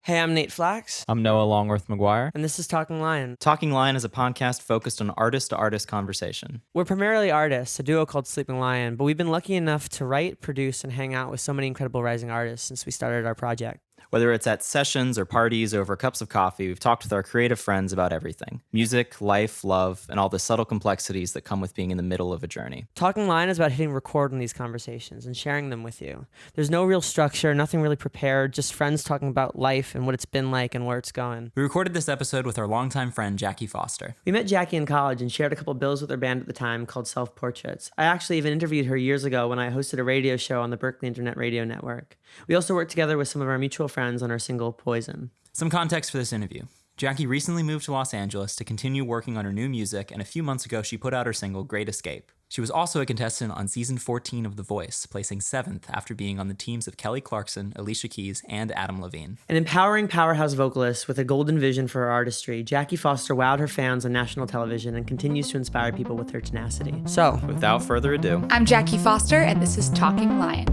Hey, I'm Nate Flax. I'm Noah Longworth McGuire. And this is Talking Lion. Talking Lion is a podcast focused on artist-to-artist conversation. We're primarily artists, a duo called Sleeping Lion, but we've been lucky enough to write, produce, and hang out with so many incredible rising artists since we started our project. Whether it's at sessions or parties or over cups of coffee, we've talked with our creative friends about everything. Music, life, love, and all the subtle complexities that come with being in the middle of a journey. Talking Lion is about hitting record on these conversations and sharing them with you. There's no real structure, nothing really prepared, just friends talking about life and what it's been like and where it's going. We recorded this episode with our longtime friend, Jackie Foster. We met Jackie in college and shared a couple bills with her band at the time called Self Portraits. I actually even interviewed her years ago when I hosted a radio show on the Berkeley Internet Radio Network. We also worked together with some of our mutual friends on our single Poison. Some context for this interview. Jackie recently moved to Los Angeles to continue working on her new music, and a few months ago she put out her single, Great Escape. She was also a contestant on season 14 of The Voice, placing 7th after being on the teams of Kelly Clarkson, Alicia Keys, and Adam Levine. An empowering powerhouse vocalist with a golden vision for her artistry, Jackie Foster wowed her fans on national television and continues to inspire people with her tenacity. So, Without further ado, I'm Jackie Foster, and this is Talking Lion.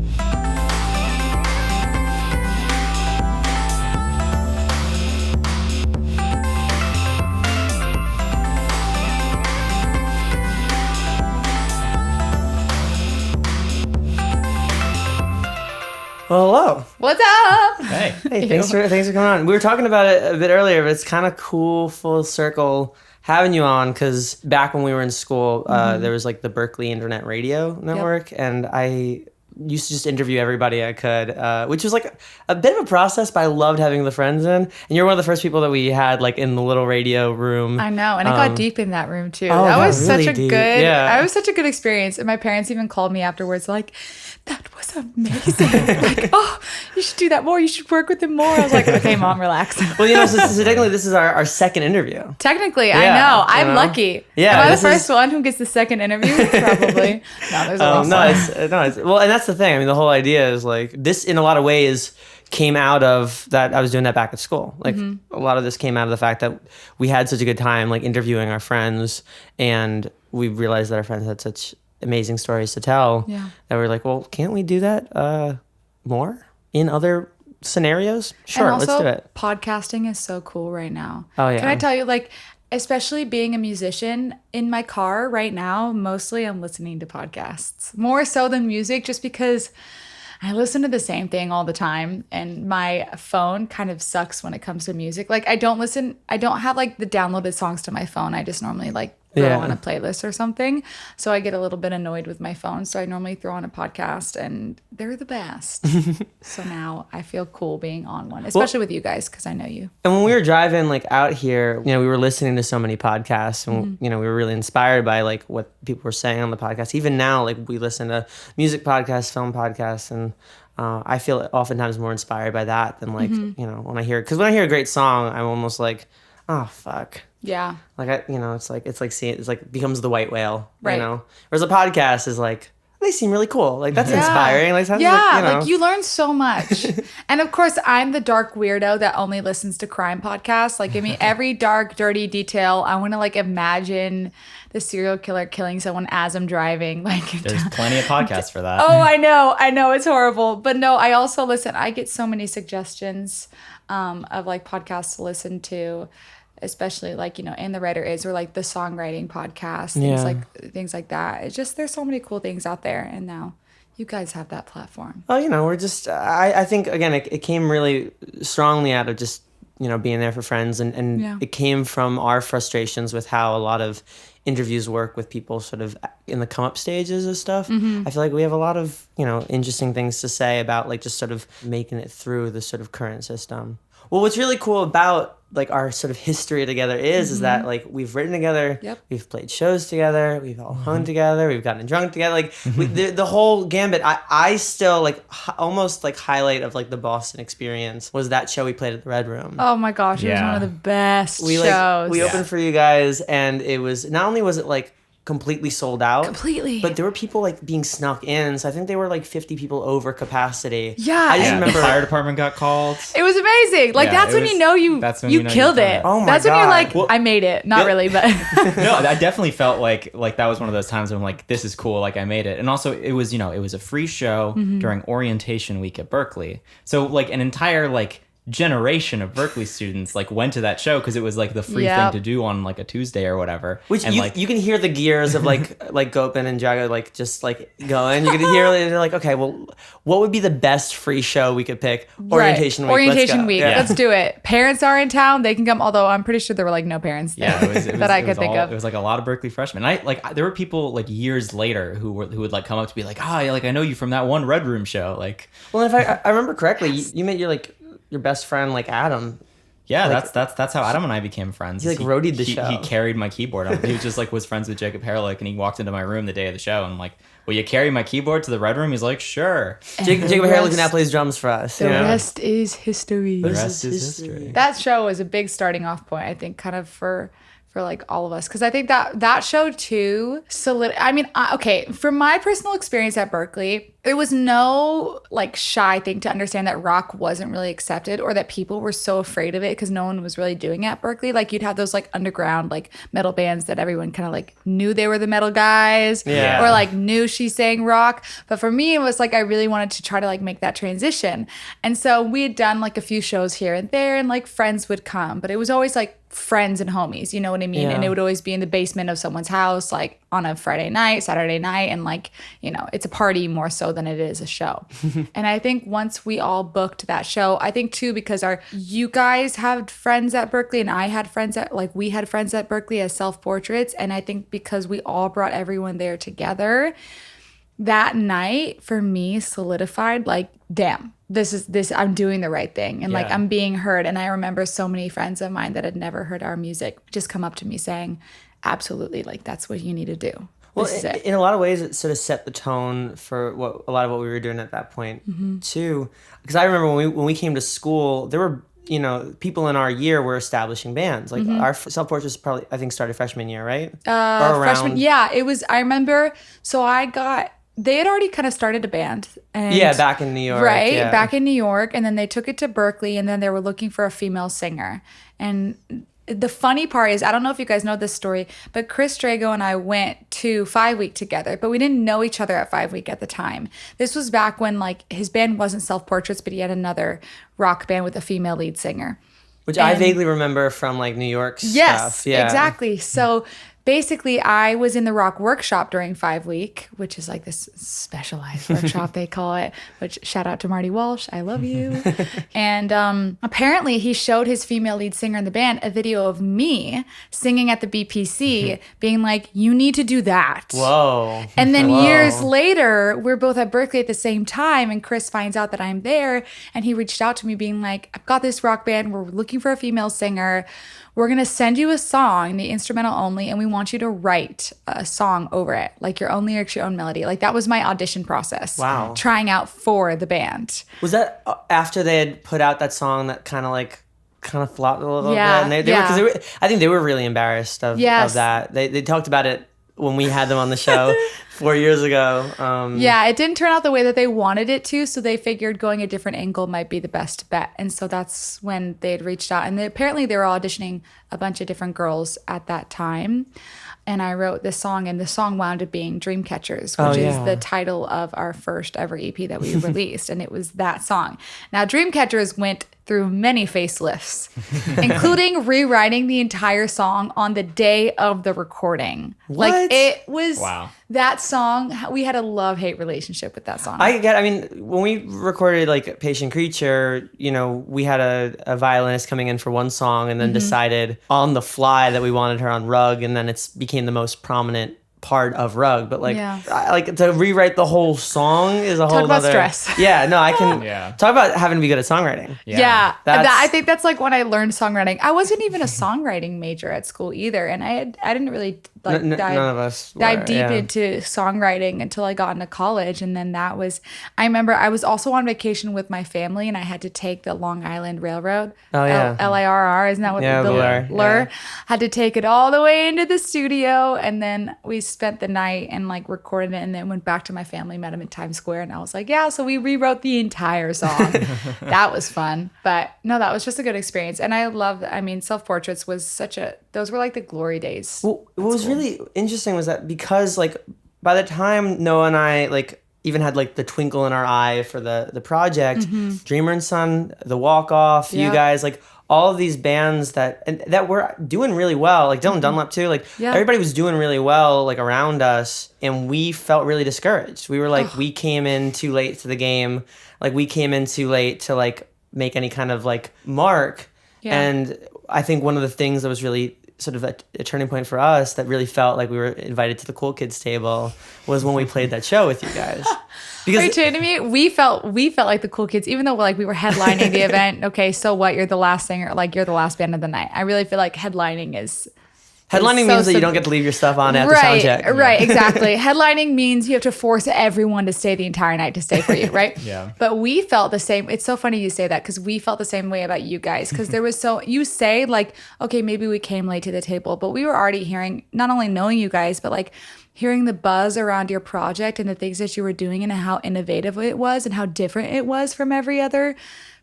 well, hello. What's up? hey. Hey, thanks for coming on. We were talking about it a bit earlier, but it's kind of cool, full circle, having you on, because back when we were in school, there was like the Berkeley Internet Radio Network, and I used to just interview everybody I could, which was like a bit of a process, but I loved having the friends in. And you're one of the first people that we had like in the little radio room. I know, and it got deep in that room too. Oh, that was really such a deep. good. Yeah. That was such a good experience, and my parents even called me afterwards, like, "That was amazing! Like, oh, you should do that more. You should work with him more." I was like, "Okay, Mom, relax." Well, so technically this is our second interview. Technically, I Yeah, know. I'm you know? lucky. Yeah, Am I the this first is- one who gets the second interview? Probably. No, there's a lot. Well, and that's the thing. I mean, the whole idea is like this, in a lot of ways, came out of that. I was doing that back at school. Like a lot of this came out of the fact that we had such a good time, like interviewing our friends, and we realized that our friends had such amazing stories to tell. Yeah. That we're like, well, can't we do that more in other scenarios? Sure, And also, let's do it. podcasting is so cool right now. Oh, yeah. Can I tell you, like, especially being a musician, in my car right now, mostly I'm listening to podcasts. More so than music, just because I listen to the same thing all the time, and my phone kind of sucks when it comes to music. Like, I don't have like the downloaded songs to my phone. I just normally like throw on a playlist or something. So I get a little bit annoyed with my phone. So I normally throw on a podcast, and they're the best. So now I feel cool being on one, especially with you guys, because I know you. And when we were driving like out here, we were listening to so many podcasts, and we were really inspired by like what people were saying on the podcast. Even now, like we listen to music podcasts, film podcasts, and I feel oftentimes more inspired by that than like when I hear, because when I hear a great song, I'm almost like, oh fuck. Yeah. Like it's like seeing, it's like becomes the white whale, Right. Whereas a podcast is like, they seem really cool. Like that's inspiring. Like sounds like you learn so much. And of course, I'm the dark weirdo that only listens to crime podcasts. Like, give me every dark, dirty detail. I want to like imagine the serial killer killing someone as I'm driving. Like, there's plenty of podcasts for that. oh, I know, it's horrible. But no, I also listen. I get so many suggestions of like podcasts to listen to, especially like, And the Writer Is, or like the songwriting podcast, things like that. It's just, there's so many cool things out there, and now you guys have that platform. Well, we're just, I think again, it came really strongly out of just, being there for friends, and it came from our frustrations with how a lot of interviews work with people sort of in the come up stages of stuff. I feel like we have a lot of, interesting things to say about like just sort of making it through the sort of current system. Well, what's really cool about like our sort of history together is that like we've written together, we've played shows together, we've all hung together, we've gotten drunk together, like the whole gambit. I still like almost like highlight of like the Boston experience was that show we played at the Red Room. Oh my gosh, it was one of the best shows. We opened for you guys, and it was, not only was it like completely sold out. Completely. But there were people like being snuck in. So I think they were like 50 people over capacity. Yeah. I just remember the fire department got called. It was amazing. Like, that's when you know you killed it. Oh my That's when God. you're like, I made it. Not really, but. No, I definitely felt like that was one of those times when I'm like, this is cool. Like, I made it. And also it was, it was a free show during orientation week at Berkeley. So like an entire like generation of Berkeley students like went to that show because it was like the free thing to do on like a Tuesday or whatever. Which you can hear the gears of like Gopin and Jago like just like going. You can hear they're like, okay, well, what would be the best free show we could pick? Orientation week. Orientation week. Yeah. Let's do it. Parents are in town. They can come. Although I'm pretty sure there were like no parents there that I could think of. It was like a lot of Berkeley freshmen. There were people like years later who would like come up to be like, I know you from that one Red Room show. Like, well, if I remember correctly, you met your best friend like Adam. Yeah, like, that's how Adam and I became friends. He like roadied the show. He carried my keyboard. He was just like was friends with Jacob Herlick, and he walked into my room the day of the show, and I'm like, will you carry my keyboard to the Red Room? He's like, sure. Jacob Herlick now plays drums for us. The rest is history. The rest is history. That show was a big starting off point, I think, kind of for like all of us, because I think that show too from my personal experience at Berkeley, it was no like shy thing to understand that rock wasn't really accepted, or that people were so afraid of it because no one was really doing it at Berkeley. Like you'd have those like underground like metal bands that everyone kind of like knew they were the metal guys, or like knew she sang rock. But for me, it was like I really wanted to try to like make that transition, and so we had done like a few shows here and there, and like friends would come, but it was always like friends and homies, you know what I mean? And it would always be in the basement of someone's house, like on a Friday night, Saturday night, and like, you know, it's a party more so than it is a show. And I think once we all booked that show, I think too, because you guys had friends at Berkeley and I had friends we had friends at Berkeley as self-portraits. And I think because we all brought everyone there together, that night for me solidified like, damn, this I'm doing the right thing, and like I'm being heard. And I remember so many friends of mine that had never heard our music just come up to me saying, absolutely, like that's what you need to do. Well, in a lot of ways, it sort of set the tone for a lot of what we were doing at that point too. Because I remember when we came to school, there were people in our year were establishing bands. Like our self-portraits probably I think started freshman year, right? Freshman, yeah. It was. I remember. So they had already kind of started a band. And, back in New York. Right, back in New York. And then they took it to Berkeley, and then they were looking for a female singer. And the funny part is, I don't know if you guys know this story, but Chris Drago and I went to 5 Week together, but we didn't know each other at 5 Week at the time. This was back when like his band wasn't Self-Portraits, but he had another rock band with a female lead singer. Which I vaguely remember from like New York stuff. Yes, exactly. So basically, I was in the rock workshop during 5 Week, which is like this specialized workshop, they call it, which shout out to Marty Walsh. I love you. And apparently he showed his female lead singer in the band a video of me singing at the BPC, being like, you need to do that. Whoa. And then years later, we're both at Berkeley at the same time, and Chris finds out that I'm there, and he reached out to me being like, I've got this rock band. We're looking for a female singer. We're going to send you a song, the instrumental only, and we want you to write a song over it, like your own lyrics, your own melody. Like that was my audition process. Wow. Trying out for the band. Was that after they had put out that song that kind of flopped a little bit? And I think they were really embarrassed of that. They talked about it when we had them on the show 4 years ago. It didn't turn out the way that they wanted it to, so they figured going a different angle might be the best bet. And so that's when they had reached out. And apparently they were auditioning a bunch of different girls at that time. And I wrote this song, and the song wound up being Dreamcatchers, which is the title of our first ever EP that we released. And it was that song. Now, Dreamcatchers went through many facelifts, including rewriting the entire song on the day of the recording. What? Like it was that song. We had a love-hate relationship with that song. When we recorded like Patient Creature, we had a violinist coming in for one song and then decided on the fly that we wanted her on Rug, and then it became the most prominent part of Rug. But to rewrite the whole song is a whole talk about other stress. Yeah, no, I can talk about having to be good at songwriting. I think that's like when I learned songwriting. I wasn't even a songwriting major at school either, and I didn't really none of us dive deep into songwriting until I got into college. And then I remember I was also on vacation with my family, and I had to take the Long Island Railroad. LIRR, isn't that what the Lur? Had to take it all the way into the studio, and then we spent the night and like recorded it, and then went back to my family, met them in Times Square, and I was like, so we rewrote the entire song. That was fun. But no, that was just a good experience. And Self-Portraits was those were like the glory days. Well, what was really interesting was that because like by the time Noah and I like even had like the twinkle in our eye for the project. Dreamer and Son, The Walk Off, you guys, like all of these bands that were doing really well, like Dylan Dunlap too, like everybody was doing really well like around us, and we felt really discouraged. We were like, we came in too late to the game, like we came in too late to like make any kind of like mark. And I think one of the things that was really sort of a turning point for us that really felt like we were invited to the cool kids table was when we played that show with you guys. Because are you kidding me? We felt like the cool kids, even though like we were headlining the event. Okay, so what? You're the last singer, like you're the last band of the night. I really feel like headlining means that you don't get to leave your stuff on after sound check. Right, exactly. Headlining means you have to force everyone to stay the entire night to stay for you, right? But we felt the same. It's so funny you say that because we felt the same way about you guys. Because there was you say like, okay, maybe we came late to the table, but we were already hearing, not only knowing you guys, but like hearing the buzz around your project and the things that you were doing and how innovative it was and how different it was from every other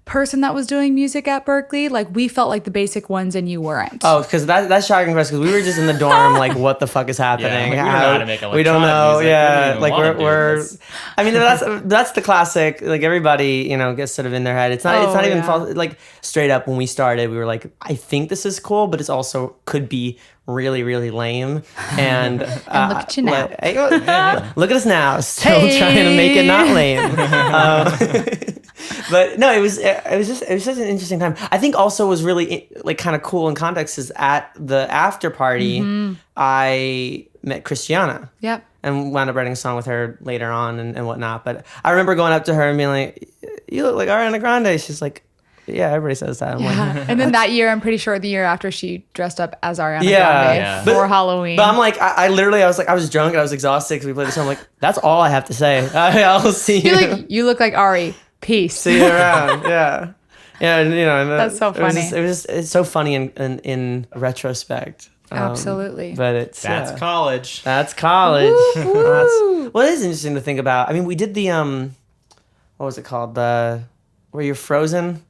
person that was doing music at Berkeley. Like we felt like the basic ones and you weren't. Oh, because that's shocking for us because we were just in the dorm like, what the fuck is happening? We don't know how to make we don't know. Music. Like we're I mean that's the classic, like everybody, gets sort of in their head. It's not even false. Like straight up when we started, we were like, I think this is cool, but it's also could be really, really lame. And, look at you now. Look at us now, still trying to make it not lame. But no, it was such an interesting time. I think also was really like kind of cool in context is at the after party, I met Christiana. Yep. And wound up writing a song with her later on and whatnot. But I remember going up to her and being like, "You look like Ariana Grande." She's like, "Yeah, everybody says that." I'm like, and then that year, I'm pretty sure the year after, she dressed up as Ariana Grande for Halloween. But I'm like, I literally, I was drunk and I was exhausted because we played the song. I'm like, that's all I have to say. I'll see you. You're like, you look like Ari. Peace. See you around. Yeah. Yeah. And, and that's so funny. It's so funny in retrospect. Absolutely. But that's college. That's college. Woo. Well, it is interesting to think about. I mean, we did the what was it called? Where you're frozen.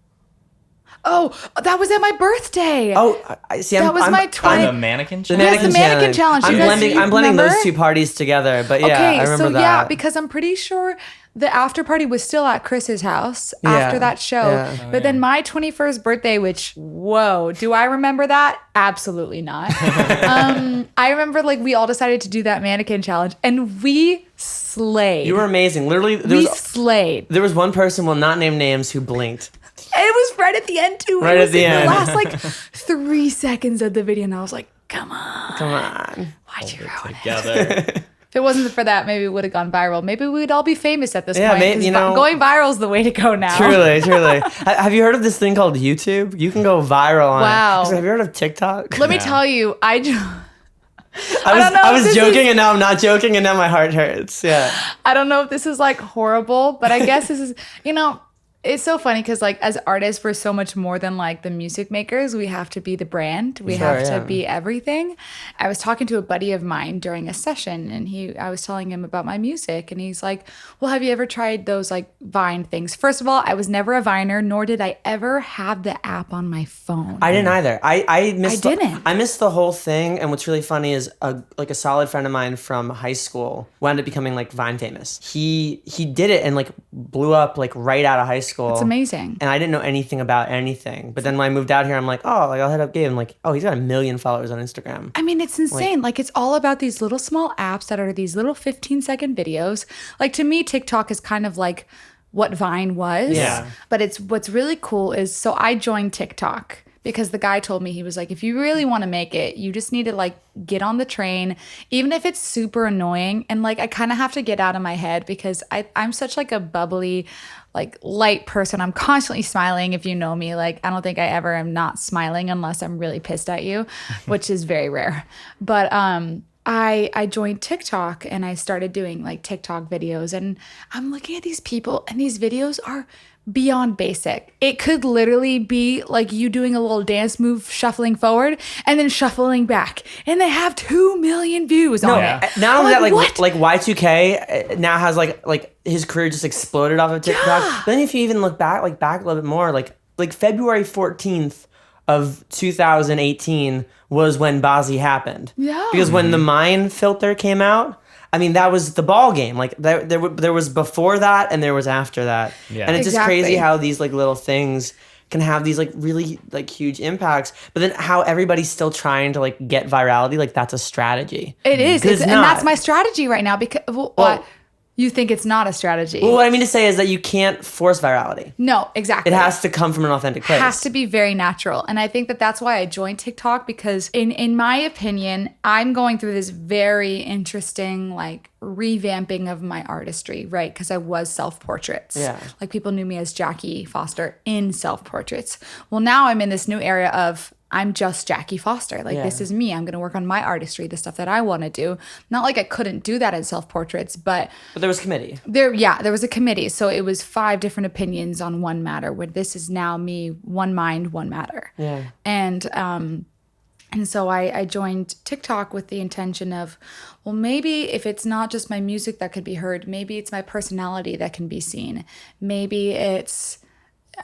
Oh, that was at my birthday. Oh, I see. That was my 20th. The mannequin challenge. Yes, the mannequin challenge. I'm blending those two parties together. But yeah, I remember that. Yeah, because I'm pretty sure the after party was still at Chris's house after that show. Yeah. But then my 21st birthday, which, whoa, do I remember that? Absolutely not. I remember like we all decided to do that mannequin challenge and we slayed. You were amazing. Literally, we slayed. There was one person, will not name names, who blinked. It was right at the end too. Right at the end. The last like 3 seconds of the video and I was like, come on. Why'd you ruin it? Together. If it wasn't for that, maybe we would have gone viral. Maybe we'd all be famous at this point. Maybe, going viral is the way to go now. Truly. Have you heard of this thing called YouTube? You can go viral on it. Have you heard of TikTok? Let me tell you, I was joking and now I'm not joking and now my heart hurts. Yeah. I don't know if this is like horrible, but I guess this is, it's so funny because like as artists, we're so much more than like the music makers. We have to be the brand. We have to be everything. I was talking to a buddy of mine during a session and I was telling him about my music and he's like, well, have you ever tried those like Vine things? First of all, I was never a Viner, nor did I ever have the app on my phone. I didn't either. I missed the whole thing. And what's really funny is a solid friend of mine from high school wound up becoming like Vine famous. He did it and like blew up like right out of high school. It's amazing. And I didn't know anything about anything. But then when I moved out here, I'm like, oh, like I'll hit up Gabe. I'm like, oh, he's got 1 million followers on Instagram. I mean, it's insane. Like it's all about these little small apps that are these little 15-second videos. Like to me, TikTok is kind of like what Vine was. Yeah. But what's really cool is, so I joined TikTok because the guy told me, he was like, if you really want to make it, you just need to like get on the train, even if it's super annoying. And like, I kind of have to get out of my head because I'm such like a bubbly, like light person. I'm constantly smiling. If you know me, like, I don't think I ever am not smiling unless I'm really pissed at you, which is very rare. But, I joined TikTok and I started doing like TikTok videos and I'm looking at these people and these videos are beyond basic. It could literally be like you doing a little dance move, shuffling forward and then shuffling back. And they have 2 million views on it. Not only that, like Y2K now has like his career just exploded off of TikTok. Yeah. But then if you even look back a little bit more, like February 14th of 2018 was when Bazzi happened. Yeah. Because when the Mine filter came out, I mean, that was the ball game. Like there was before that and there was after that. Yeah. And it's just Exactly. crazy how these like little things can have these like really like huge impacts, but then how everybody's still trying to like get virality, like that's a strategy. It is. 'Cause it's And not. that's my strategy right now because what? You think it's not a strategy. Well, what I mean to say is that you can't force virality. No, exactly. It has to come from an authentic place. It has to be very natural. And I think that that's why I joined TikTok, because in my opinion, I'm going through this very interesting like revamping of my artistry, right? Because I was self-portraits. Yeah. Like people knew me as Jackie Foster in self-portraits. Well, now I'm in this new area of I'm just Jackie Foster. Like, this is me. I'm going to work on my artistry, the stuff that I want to do. Not like I couldn't do that in self-portraits, but there was committee. there was a committee. So it was 5 different opinions on one matter, where this is now me, one mind, one matter. Yeah. And so I joined TikTok with the intention of, well, maybe if it's not just my music that could be heard, maybe it's my personality that can be seen. Maybe it's,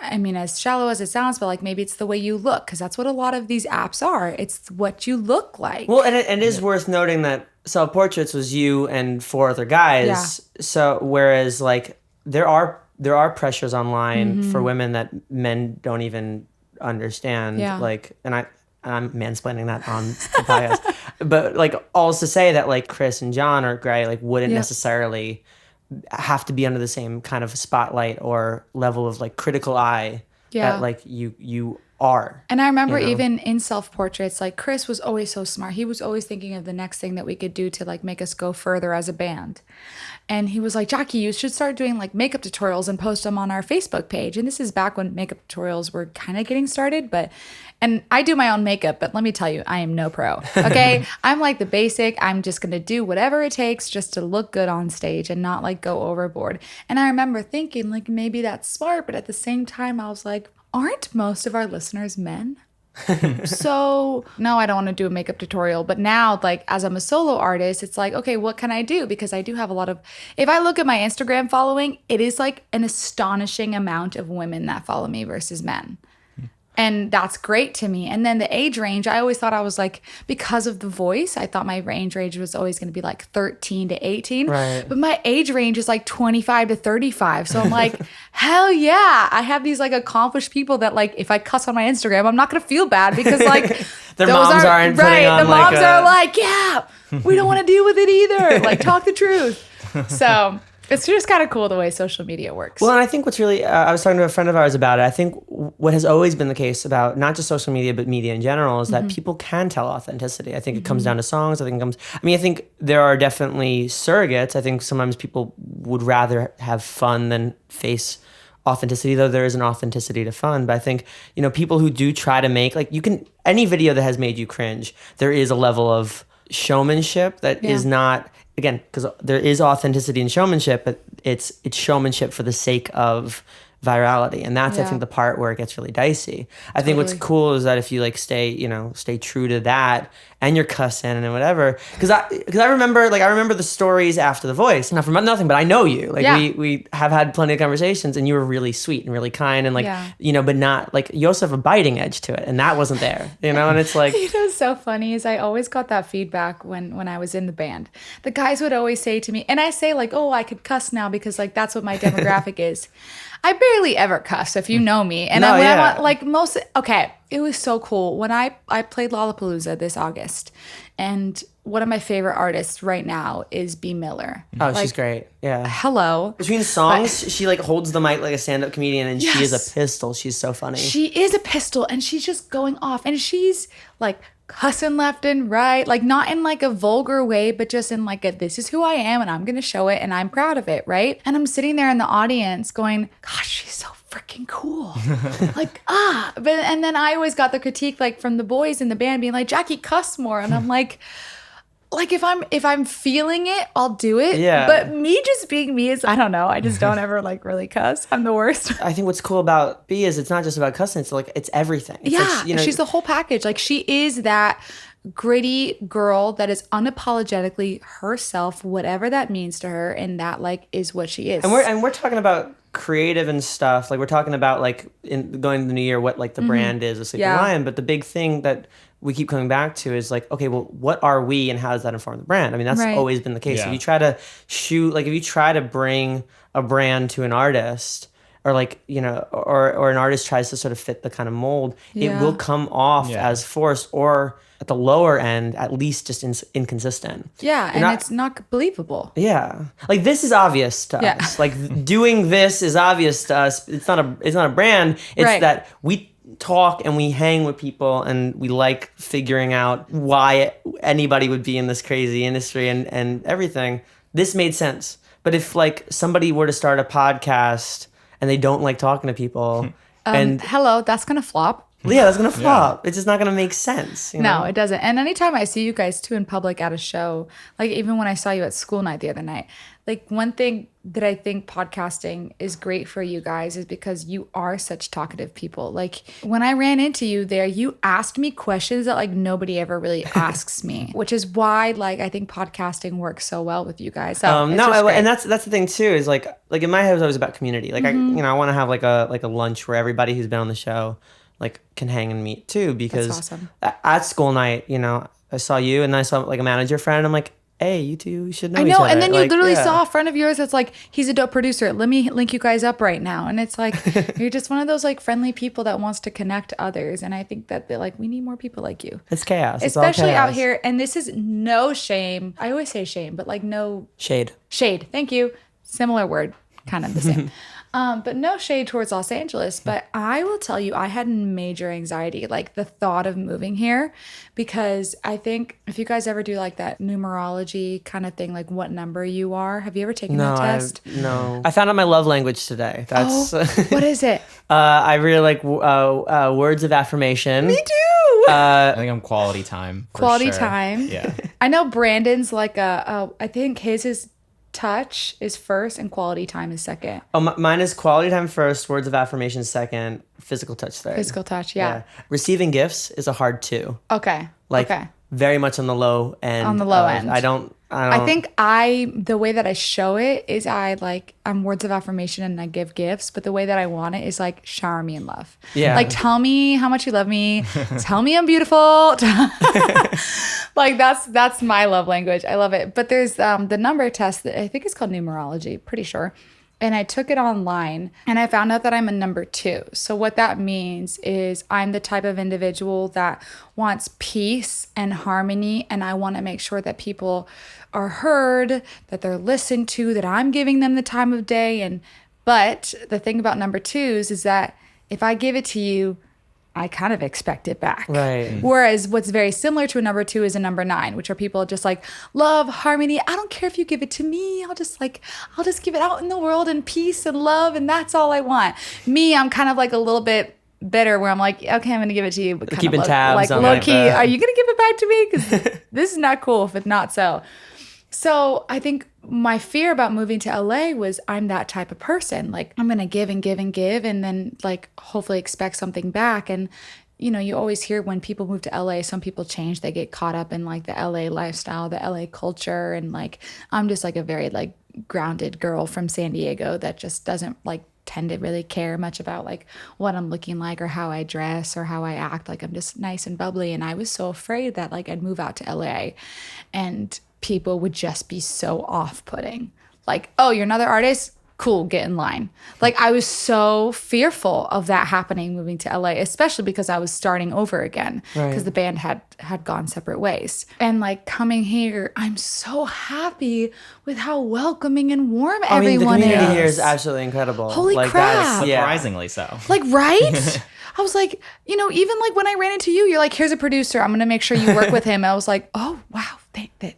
I mean, as shallow as it sounds, but like maybe it's the way you look, because that's what a lot of these apps are. It's what you look like. Well, and it is worth noting that self-portraits was you and 4 other guys. Yeah. So whereas like there are pressures online for women that men don't even understand. Yeah. Like, and I'm mansplaining that on the podcast. But like all to say that like Chris and John or Gray like wouldn't necessarily have to be under the same kind of spotlight or level of like critical eye that like you are. And I remember you know? even in self-portraits, like Chris was always so smart. He was always thinking of the next thing that we could do to like make us go further as a band. And he was like, Jackie, you should start doing like makeup tutorials and post them on our Facebook page. And this is back when makeup tutorials were kind of getting started, and I do my own makeup, but let me tell you, I am no pro. Okay. I'm like the basic. I'm just going to do whatever it takes just to look good on stage and not like go overboard. And I remember thinking like, maybe that's smart. But at the same time, I was like, aren't most of our listeners men? So no, I don't want to do a makeup tutorial. But now, like as I'm a solo artist, it's like, okay, what can I do? Because I do have a lot of, if I look at my Instagram following, it is like an astonishing amount of women that follow me versus men. And that's great to me. And then the age range, I always thought I was like, because of the voice, I thought my range was always going to be like 13 to 18. Right. But my age range is like 25 to 35. So I'm like, hell yeah. I have these like accomplished people that like, if I cuss on my Instagram, I'm not going to feel bad because like Their moms aren't putting right. on The like moms are like, yeah, we don't want to deal with it either. Like talk the truth. So it's just kind of cool the way social media works. Well, and I think what's really, I was talking to a friend of ours about it. I think what has always been the case about not just social media, but media in general is that people can tell authenticity. I think it comes down to songs. I think there are definitely surrogates. I think sometimes people would rather have fun than face authenticity, though there is an authenticity to fun. But I think, people who do try to make, like any video that has made you cringe, there is a level of showmanship that is not, again, because there is authenticity in showmanship, but it's showmanship for the sake of virality, and that's I think the part where it gets really dicey. I think what's cool is that if you like stay true to that, and you're cussing and whatever, because I remember the stories after The Voice, not from nothing, but I know you, like we have had plenty of conversations, and you were really sweet and really kind, and but not like, you also have a biting edge to it, and that wasn't there, and it's like, what's so funny is I always got that feedback when I was in the band. The guys would always say to me, and I say like, oh, I could cuss now because like that's what my demographic is. I barely ever cuss if you know me. And it was so cool. When I played Lollapalooza this August, and one of my favorite artists right now is B. Miller. Oh, she's great. Yeah. Hello. Between songs, she like holds the mic like a stand-up comedian, and she is a pistol. She's so funny. She is a pistol, and she's just going off. And she's like cussing left and right, like not in like a vulgar way, but just in like this is who I am, and I'm gonna show it, and I'm proud of it, right? And I'm sitting there in the audience going, gosh, she's so freaking cool. And then I always got the critique like from the boys in the band being like, Jackie, cuss more. And I'm like if I'm feeling it, I'll do it. Yeah. But me just being me is, I don't know. I just don't ever like really cuss. I'm the worst. I think what's cool about B is it's not just about cussing. It's like, it's everything. It's like, she's the whole package. Like she is that gritty girl that is unapologetically herself, whatever that means to her, and that like is what she is. And we're talking about creative and stuff, like we're talking about like in going to the new year, what like the brand is of Sleeping Lion, but the big thing that we keep coming back to is like, okay, well, what are we and how does that inform the brand? I mean, that's always been the case. Yeah. If you try to if you try to bring a brand to an artist, or like, you know, or an artist tries to sort of fit the kind of mold, it will come off as forced, or at the lower end, at least just inconsistent. Yeah, and it's not believable. Yeah, like this is obvious to us. Like doing this is obvious to us. It's not a brand. It's that we talk and we hang with people and we like figuring out why anybody would be in this crazy industry and everything. This made sense. But if like somebody were to start a podcast and they don't like talking to people, and hello, that's gonna flop. Yeah, that's gonna flop. It's just not gonna make sense. You know? No, it doesn't. And anytime I see you guys too in public at a show, like even when I saw you at school night the other night, like one thing that I think podcasting is great for you guys is because you are such talkative people. Like when I ran into you there, you asked me questions that like nobody ever really asks me, which is why like I think podcasting works so well with you guys. So and that's the thing too, is like in my head it was always about community. Like I want to have like a lunch where everybody who's been on the show like can hang and meet too, because awesome. At school night, you know, I saw you and I saw like a manager friend. I'm like, hey, you two should know each other. And then you like, literally saw a friend of yours that's like, he's a dope producer. Let me link you guys up right now. And it's like, you're just one of those like friendly people that wants to connect to others. And I think that like, we need more people like you. It's chaos. Especially it's all chaos. out here. And this is no shame. I always say shame, but like no... Shade. Thank you. Similar word, kind of the same. But no shade towards Los Angeles. But I will tell you, I had major anxiety, like the thought of moving here, because I think if you guys ever do like that numerology kind of thing, like what number you are, have you ever taken that test? No. I found out my love language today. That's what is it? I really like words of affirmation. Me too. I think I'm quality time. Quality time. Yeah. I know Brandon's like I think his is touch is first and quality time is second. Oh, mine is quality time first, words of affirmation second, physical touch third. Physical touch, yeah. Receiving gifts is a hard 2. Okay. Very much on the low end. On the low end. I think the way that I show it is I'm words of affirmation and I give gifts, but the way that I want it is like shower me in love. Yeah. Like tell me how much you love me. Tell me I'm beautiful. Like that's my love language. I love it. But there's the number test that I think is called numerology, pretty sure. And I took it online and I found out that I'm a number 2. So what that means is I'm the type of individual that wants peace and harmony. And I want to make sure that people are heard, that they're listened to, that I'm giving them the time of day. But the thing about number 2s is that if I give it to you, I kind of expect it back. Right. Whereas what's very similar to a number 2 is a number 9, which are people just like love, harmony. I don't care if you give it to me. I'll just give it out in the world in peace and love. And that's all I want. Me, I'm kind of like a little bit bitter where I'm like, okay, I'm going to give it to you. But keeping tabs like on low like key, that. are you going to give it back to me? Because this is not cool if it's not so. So I think my fear about moving to LA was I'm that type of person. Like I'm going to give and give and give and then like hopefully expect something back. And, you know, you always hear when people move to LA, some people change. They get caught up in like the LA lifestyle, the LA culture. And like, I'm just like a very like grounded girl from San Diego that just doesn't like tend to really care much about like what I'm looking like or how I dress or how I act. Like I'm just nice and bubbly. And I was so afraid that like I'd move out to LA and people would just be so off-putting. Like, oh, you're another artist? Cool, get in line. Like, I was so fearful of that happening moving to LA, especially because I was starting over again because the band had gone separate ways. And like coming here, I'm so happy with how welcoming and warm everyone is. The community here is absolutely incredible. Holy like, crap. Surprisingly so. Like, right? I was like, you know, even like when I ran into you, you're like, here's a producer. I'm going to make sure you work with him. I was like, oh, wow.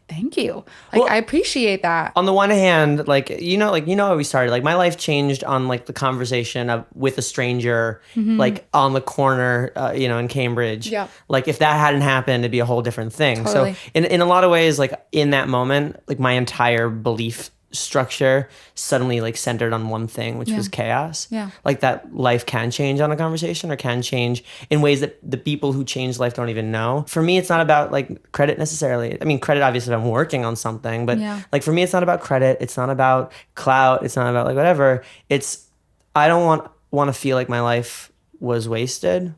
Thank you. Like, well, I appreciate that. On the one hand, like how we started. Like, my life changed on like the conversation with a stranger, like on the corner, in Cambridge. Yeah. Like, if that hadn't happened, it'd be a whole different thing. Totally. So, in a lot of ways, like in that moment, like my entire belief structure suddenly like centered on one thing, which was chaos. Yeah. Like that life can change on a conversation or can change in ways that the people who change life don't even know. For me, it's not about like credit necessarily. I mean, credit obviously if I'm working on something, but like for me, it's not about credit. It's not about clout. It's not about like whatever. It's I don't want to feel like my life was wasted.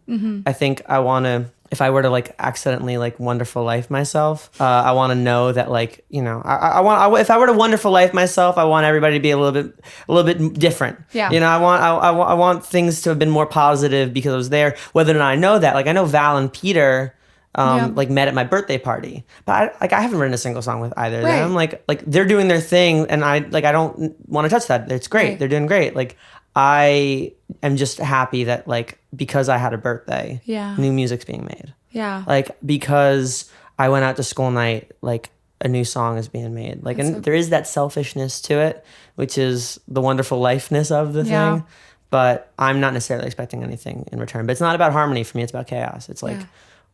I think I want to, if I were to like accidentally like wonderful life myself, I want to know that like, you know, if I were to wonderful life myself, I want everybody to be a little bit different. Yeah. You know, I want things to have been more positive because I was there. Whether or not I know that, like I know Val and Peter, like met at my birthday party, but I haven't written a single song with either of them. Like they're doing their thing, and I don't want to touch that. It's great. Right. They're doing great. Like I am just happy that like because I had a birthday, new music's being made. Yeah. Like because I went out to school night, like a new song is being made. Like and there is that selfishness to it, which is the wonderful lifeness of the thing. But I'm not necessarily expecting anything in return. But it's not about harmony for me. It's about chaos. It's like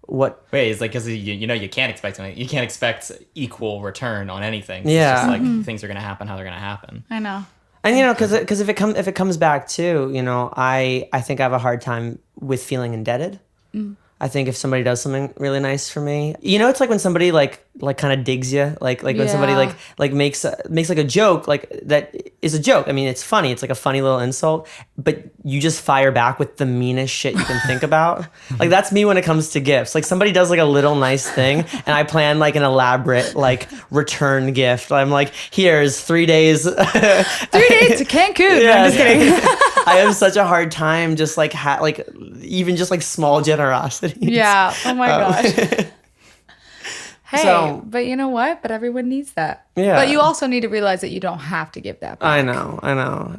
what? Wait, it's like because you know you can't expect anything. You can't expect equal return on anything. Yeah. It's just like things are gonna happen how they're gonna happen. I know. And you know, because if it comes back to, you know, I think I have a hard time with feeling indebted. I think if somebody does something really nice for me, you know, it's like when somebody like kind of digs you, like when somebody like makes like a joke, like that is a joke. I mean, it's funny. It's like a funny little insult, but you just fire back with the meanest shit you can think about. Like that's me when it comes to gifts. Like somebody does like a little nice thing, and I plan like an elaborate like return gift. I'm like, here's 3 days, 3 days to Cancun. Yeah, I'm just kidding. I have such a hard time just like even just like small generosity. Yeah. Oh my gosh. Hey, So- but you know what? But everyone needs that. Yeah. But you also need to realize that you don't have to give that back. I know.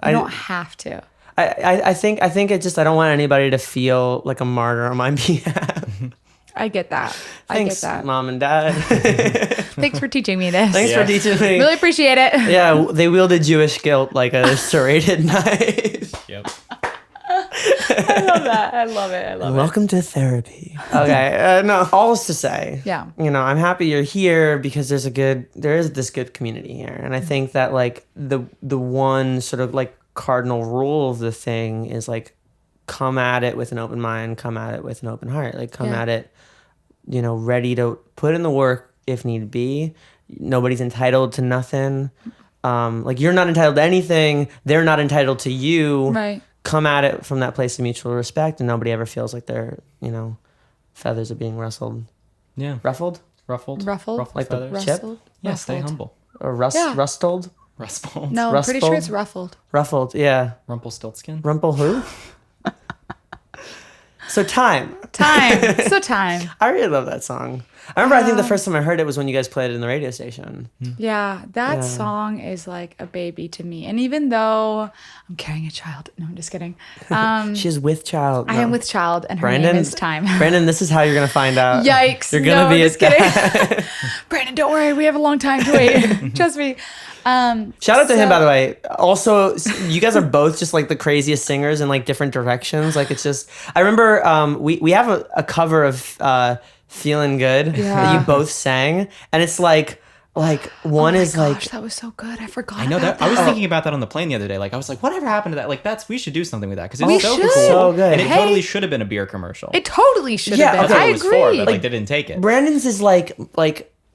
You don't have to. I think it just, I don't want anybody to feel like a martyr on my behalf. I get that. Thanks, I get that. Mom and Dad. Thanks for teaching me this. Thanks for teaching me. Really appreciate it. Yeah, they wielded Jewish guilt like a serrated knife. Yep. I love that. I love it. I love it. Welcome to therapy. Okay, no, all is to say, Yeah. you know, I'm happy you're here because there is this good community here, and I think that like the one sort of like cardinal rule of the thing is like come at it with an open mind, come at it with an open heart, like come at it, you know, ready to put in the work if need be. Nobody's entitled to nothing. Like you're not entitled to anything. They're not entitled to you. Right. Come at it from that place of mutual respect, and nobody ever feels like their, you know, feathers are being rustled. Yeah. Ruffled? Ruffled. Like the feathers. chip? Rustled. Yeah. Stay Ruffled. humble. Or Yeah. rustled? Rustled. No, I'm pretty sure Rustled. it's ruffled. Ruffled, yeah. Rumpelstiltskin. Rumple who? So time. So time. I really love that song. I remember, I think the first time I heard it was when you guys played it in the radio station. Yeah, that song is like a baby to me. And even though I'm carrying a child, no, I'm just kidding. She is with child. I am with child, and her Brandon, name is Time. Brandon, this is how you're going to find out. Yikes. You're going to be just kidding. Brandon, don't worry. We have a long time to wait. Trust me. Shout out to him, by the way. Also, you guys are both just like the craziest singers in like different directions. Like it's just, I remember we have a cover of Feeling Good that you both sang, and it's like one is Gosh, like, that was so good. I forgot. I know about that. I was thinking about that on the plane the other day. Like I was like, whatever happened to that? Like we should do something with that because it's We so should. cool. So good. And it Hey. totally should have been a beer commercial. It totally should Yeah, have That's been. what I it was agree. for, but like they didn't take it. Brandon's is like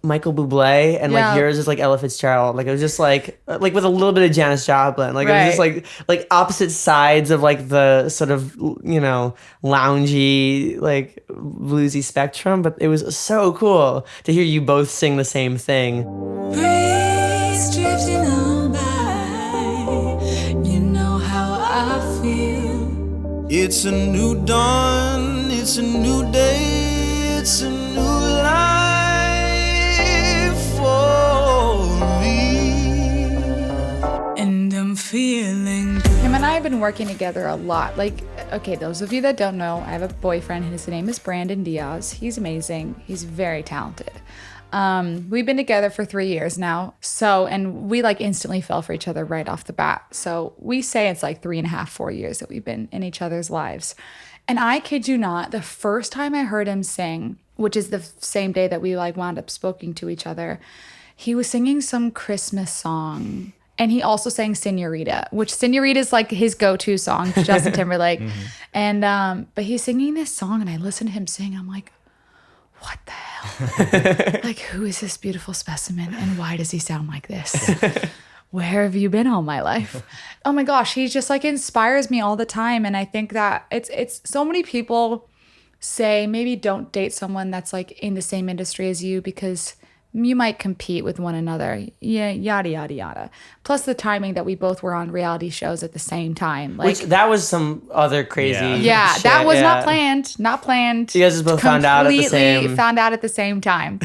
Michael Bublé, and Yeah. like yours is like Ella Fitzgerald. Like it was just like with a little bit of Janis Joplin. Like it was just like opposite sides of like the sort of, you know, loungy like bluesy spectrum. But it was so cool to hear you both sing the same thing. Breeze drifting on by, you know how I feel. It's a new dawn, it's a new day, it's a new life for me. And I'm feeling good. Him and I have been working together a lot. Like, okay, those of you that don't know, I have a boyfriend. His name is Brandon Diaz. He's amazing. He's very talented. We've been together for 3 years now. So, and we like instantly fell for each other right off the bat. So we say it's like 3.5, 4 years that we've been in each other's lives. And I kid you not, the first time I heard him sing, which is the same day that we like wound up speaking to each other, he was singing some Christmas song. And he also sang Senorita, which Senorita is like his go-to song, Justin Timberlake. And but he's singing this song, and I listen to him sing. I'm like, what the hell? Like, who is this beautiful specimen, and why does he sound like this? where have you been all my life? Oh my gosh, he just like inspires me all the time. And I think that it's so many people say maybe don't date someone that's like in the same industry as you because you might compete with one another. Yeah, yada, yada, yada. Plus the timing that we both were on reality shows at the same time. Like, which that was some other crazy shit. That was not planned. You guys just both found out at the same time.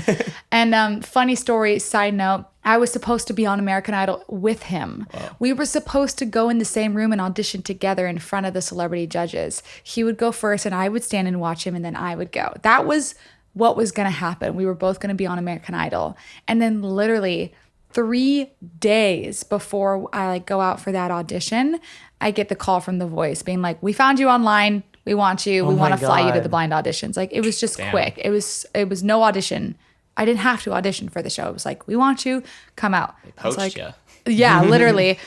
And funny story, side note, I was supposed to be on American Idol with him. Wow. We were supposed to go in the same room and audition together in front of the celebrity judges. He would go first and I would stand and watch him and then I would go. That was what was going to happen. We were both going to be on American Idol. And then literally 3 days before I like go out for that audition, I get the call from The Voice being like, we found you online. We want you. We want to fly you to the blind auditions. Like, it was just quick. It was no audition. I didn't have to audition for the show. It was like, we want you, come out. They poached you. Yeah, literally.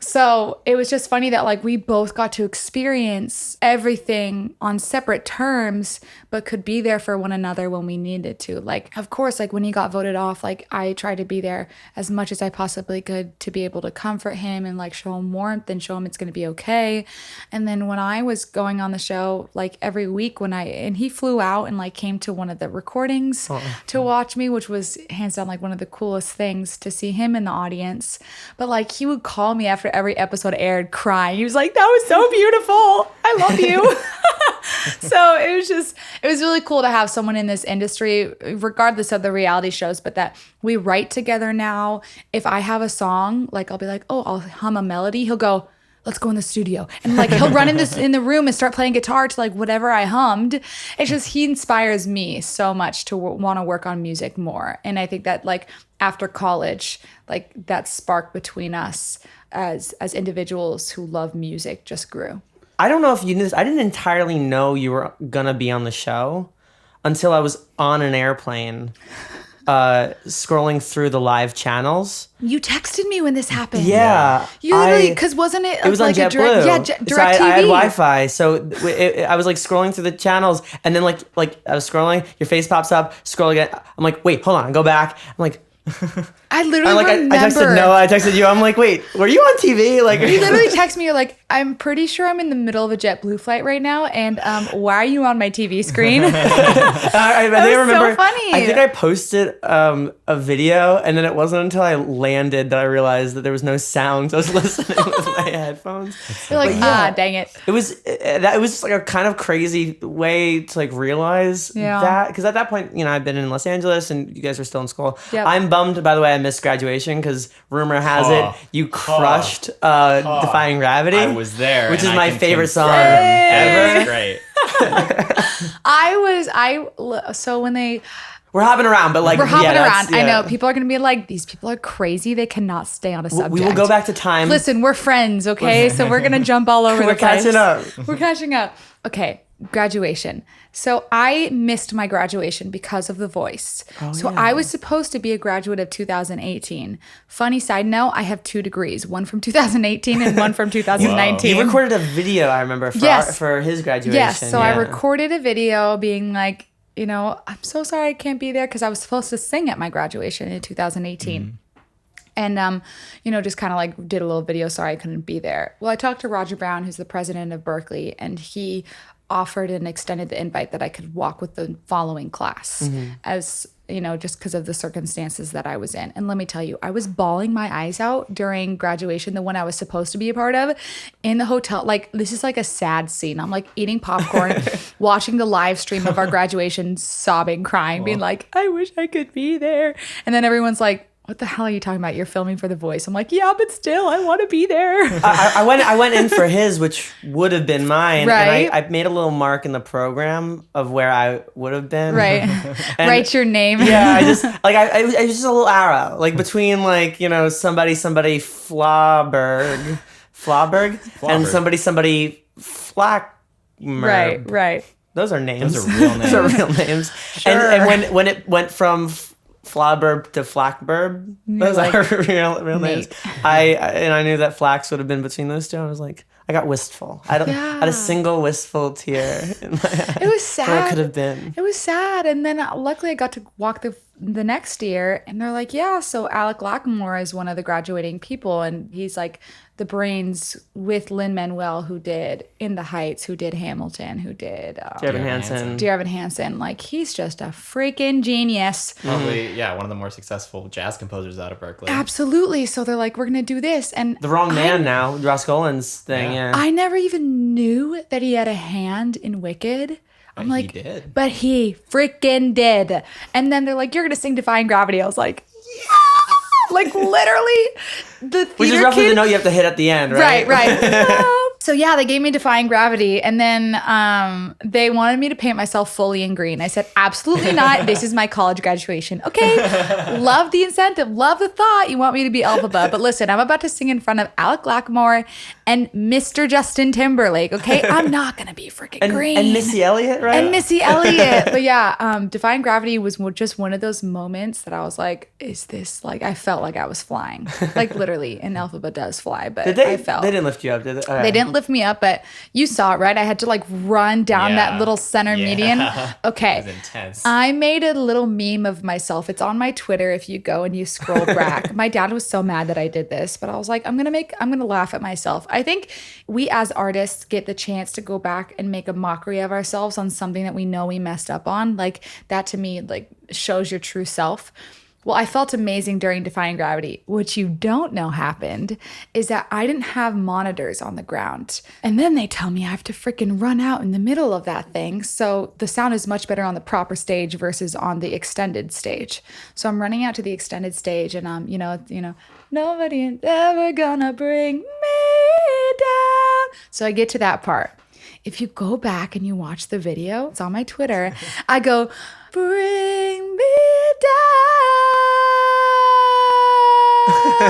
So it was just funny that like we both got to experience everything on separate terms, but could be there for one another when we needed to. Like, of course, like when he got voted off, like I tried to be there as much as I possibly could to be able to comfort him and like show him warmth and show him it's going to be okay. And then when I was going on the show, like every week and he flew out and like came to one of the recordings to watch me, which was hands down like one of the coolest things to see him in the audience. But like he would call me after every episode aired crying. He was like, that was so beautiful. I love you. So it was really cool to have someone in this industry, regardless of the reality shows, but that we write together now. If I have a song, like I'll be like, oh, I'll hum a melody. He'll go, let's go in the studio. And like he'll run in the room and start playing guitar to like whatever I hummed. It's just, he inspires me so much to want to work on music more. And I think that like after college, like that spark between us as individuals who love music just grew. I don't know if you knew this. I didn't entirely know you were gonna be on the show until I was on an airplane scrolling through the live channels. You texted me when this happened. Yeah. You literally, because wasn't it? It was like on JetBlue. Direct so I TV. had Wi-Fi, so I was like scrolling through the channels, and then like I was scrolling, your face pops up, scroll again. I'm like, wait, hold on, go back. I'm like. I literally remember. I texted Noah, I texted you. I'm like, wait, were you on TV? Like, you literally text me. You're like, I'm pretty sure I'm in the middle of a JetBlue flight right now, and why are you on my TV screen? I remember. So funny. I think I posted a video, and then it wasn't until I landed that I realized that there was no sound. So I was listening with my headphones. You're like, dang it. It was just like a kind of crazy way to like realize that, because at that point, I'd been in Los Angeles, and you guys were still in school. Yep. I'm bummed, by the way, I missed graduation because rumor has it you crushed Defying Gravity. I was there, which is my favorite song ever. Great. So when they. We're hopping around, but like we're hopping around. I know people are gonna be like, these people are crazy. They cannot stay on a subject. We will go back to time. Listen, we're friends, okay? So we're gonna jump all over the place. We're catching up. Okay, graduation. So I missed my graduation because of The Voice. I was supposed to be a graduate of 2018. Funny side note, I have 2 degrees, one from 2018 and one from 2019. You recorded a video, I remember, for his graduation. Yes, so I recorded a video being like, I'm so sorry I can't be there, because I was supposed to sing at my graduation in 2018. And, just kind of like did a little video, sorry I couldn't be there. Well, I talked to Roger Brown, who's the president of Berkeley, and he offered and extended the invite that I could walk with the following class as, just because of the circumstances that I was in. And let me tell you, I was bawling my eyes out during graduation, the one I was supposed to be a part of, in the hotel. Like, this is like a sad scene. I'm like eating popcorn, watching the live stream of our graduation, sobbing, crying, being like, I wish I could be there. And then everyone's like, what the hell are you talking about? You're filming for The Voice. I'm like, yeah, but still, I want to be there. I went in for his, which would have been mine. Right. And I made a little mark in the program of where I would have been. Right. Write your name. Yeah, I just, like, I was just a little arrow. Like, between, like, somebody Flauberg, and somebody Flackmer. Right. Those are names. Those are real names. Those are real names. Sure. And when it went from Flauberg to Flackberg, those are real names. I knew that Flax would have been between those two. I was like, I got wistful. I had a single wistful tear in my eye. It was sad. It could have been. It was sad. And then luckily I got to walk the next year and they're like, yeah, so Alec Lacamoire is one of the graduating people. And he's like the brains with Lin-Manuel, who did In the Heights, who did Hamilton, who did Dear Evan Hansen. Like, he's just a freaking genius. Probably, one of the more successful jazz composers out of Berkeley. Absolutely. So they're like, we're going to do this. And The Wrong Man now, Ross Golan's thing, yeah. I never even knew that he had a hand in Wicked. I'm like, he did. But he freaking did. And then they're like, you're going to sing Defying Gravity. I was like, yeah! Like, literally, the theater Which is roughly kid, the note you have to hit at the end, right? Right. So yeah, they gave me Defying Gravity, and then they wanted me to paint myself fully in green. I said, absolutely not. This is my college graduation. Okay, love the incentive, love the thought. You want me to be Elphaba, but listen, I'm about to sing in front of Alec Lacamoire and Mr. Justin Timberlake. Okay, I'm not gonna be freaking green. And Missy Elliott, right? And Missy Elliott. But yeah, Defying Gravity was just one of those moments that I was like, is this like, I felt like I was flying. Like, literally, and Elphaba does fly, but I felt. They didn't lift you up, did they? They didn't lift me up, but you saw it, right? I had to like run down that little center median. Okay. It was intense. I made a little meme of myself. It's on my Twitter if you go and you scroll back. My dad was so mad that I did this, but I was like, I'm going to laugh at myself. I think we as artists get the chance to go back and make a mockery of ourselves on something that we know we messed up on. Like, that to me, like, shows your true self. Well, I felt amazing during Defying Gravity. What you don't know happened is that I didn't have monitors on the ground. And then they tell me I have to freaking run out in the middle of that thing. So the sound is much better on the proper stage versus on the extended stage. So I'm running out to the extended stage and I'm, nobody's ever gonna bring me down. So I get to that part. If you go back and you watch the video, it's on my Twitter, I go, bring me down.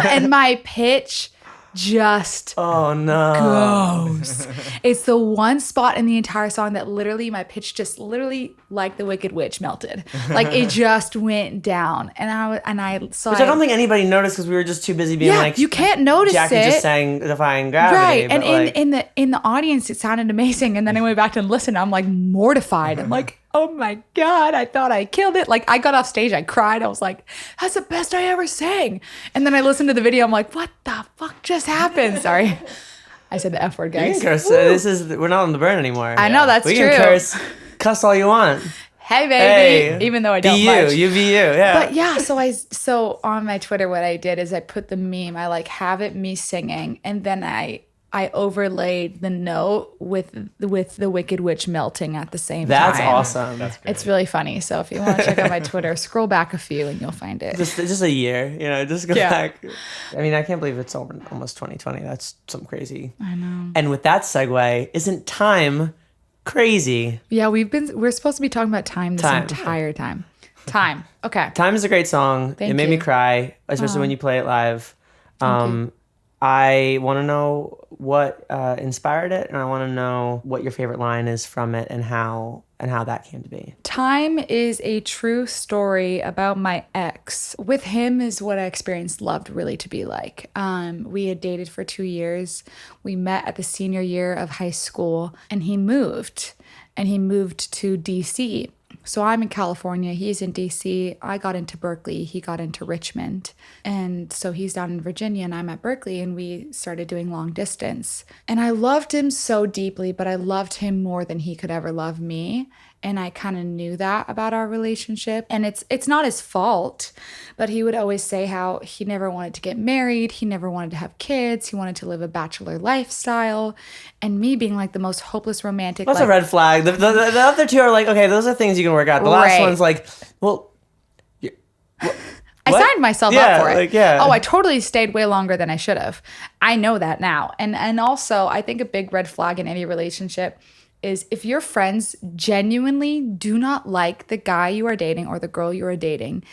And my pitch just goes. It's the one spot in the entire song that literally my pitch just literally like the Wicked Witch melted. Like, it just went down. And I Which I don't think anybody noticed because we were just too busy being like, you can't notice Jackie it. just sang Defying Gravity. Right. And in the audience it sounded amazing. And then I went back and listened. I'm like mortified. I'm like, oh my God, I thought I killed it. Like, I got off stage, I cried. I was like, that's the best I ever sang. And then I listened to the video. I'm like, what the fuck just happened? Sorry. I said the F word, guys. You can curse. We're not on the burn anymore. I know, that's we true. We can cuss all you want. Hey, baby. Hey, even though I don't be you. much. You be you. Yeah. But yeah, so on my Twitter, what I did is I put the meme. I like have it me singing, and then I overlaid the note with the Wicked Witch melting at the same time. That's awesome. That's great. It's really funny. So if you want to check out my Twitter, scroll back a few and you'll find it. Just a year, just go back. I mean, I can't believe it's almost 2020. That's some crazy. I know. And with that segue, isn't time crazy? Yeah, we're supposed to be talking about time this entire time. Time. Okay. Time is a great song. Thank it made you. me cry, especially when you play it live. I want to know what inspired it, and I want to know what your favorite line is from it, and how that came to be. Time is a true story about my ex. With him is what I experienced loved really to be like. We had dated for 2 years. We met at the senior year of high school, and he moved to DC. So I'm in California, he's in DC. I got into Berkeley, he got into Richmond. And so he's down in Virginia and I'm at Berkeley, and we started doing long distance. And I loved him so deeply, but I loved him more than he could ever love me. And I kind of knew that about our relationship. And it's not his fault, but he would always say how he never wanted to get married. He never wanted to have kids. He wanted to live a bachelor lifestyle. And me being like the most hopeless romantic. That's a red flag. The other two are like, okay, those are things you can work out. The last one's like, well, I signed myself up for it. Like, yeah. Oh, I totally stayed way longer than I should have. I know that now. And also, I think a big red flag in any relationship is if your friends genuinely do not like the guy you are dating or the girl you are dating,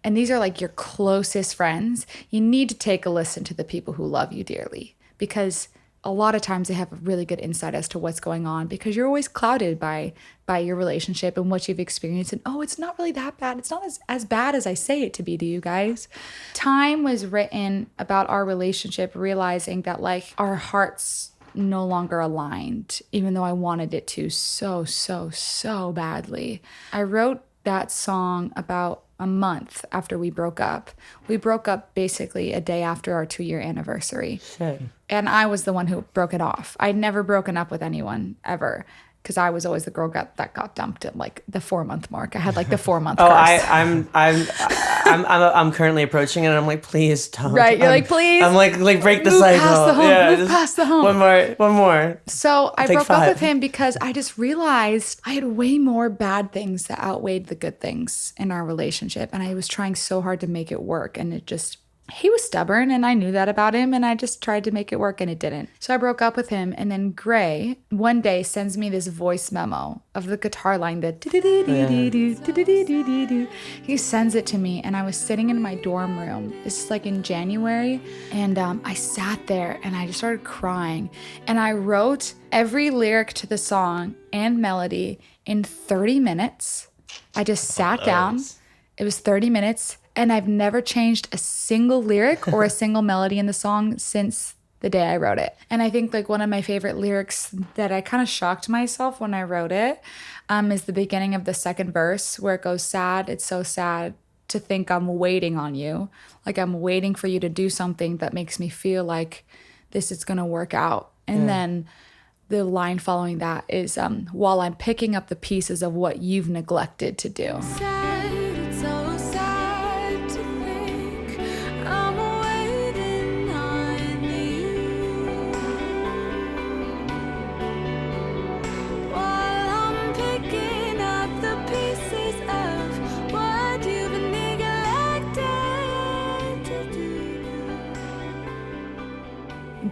and these are like your closest friends, you need to take a listen to the people who love you dearly, because a lot of times they have a really good insight as to what's going on, because you're always clouded by your relationship and what you've experienced. And it's not really that bad. It's not as bad as I say it to be to you guys. Time was written about our relationship, realizing that like our hearts no longer aligned, even though I wanted it to so badly. I wrote that song about a month after we broke up. We broke up basically a day after our 2-year anniversary. Shit. And I was the one who broke it off. I'd never broken up with anyone ever, because I was always the girl that got dumped at like the 4-month mark. I had like the 4-month curse. I'm currently approaching it, and I'm like, please don't. Right, you're like, please. I'm like break the move cycle. Past the home, yeah, move past the home. One more. So I broke 5. up with him because I just realized I had way more bad things that outweighed the good things in our relationship. And I was trying so hard to make it work. And he was stubborn, and I knew that about him, and I just tried to make it work, and it didn't. So I broke up with him, and then Gray one day sends me this voice memo of the guitar line that he sends it to me, and I was sitting in my dorm room. This is like in January, and I sat there and I just started crying, and I wrote every lyric to the song and melody in 30 minutes. I just sat down. It was 30 minutes. And I've never changed a single lyric or a single melody in the song since the day I wrote it. And I think like one of my favorite lyrics that I kind of shocked myself when I wrote it is the beginning of the second verse, where it goes, sad, it's so sad to think I'm waiting on you. Like I'm waiting for you to do something that makes me feel like this is going to work out. And then the line following that is, while I'm picking up the pieces of what you've neglected to do.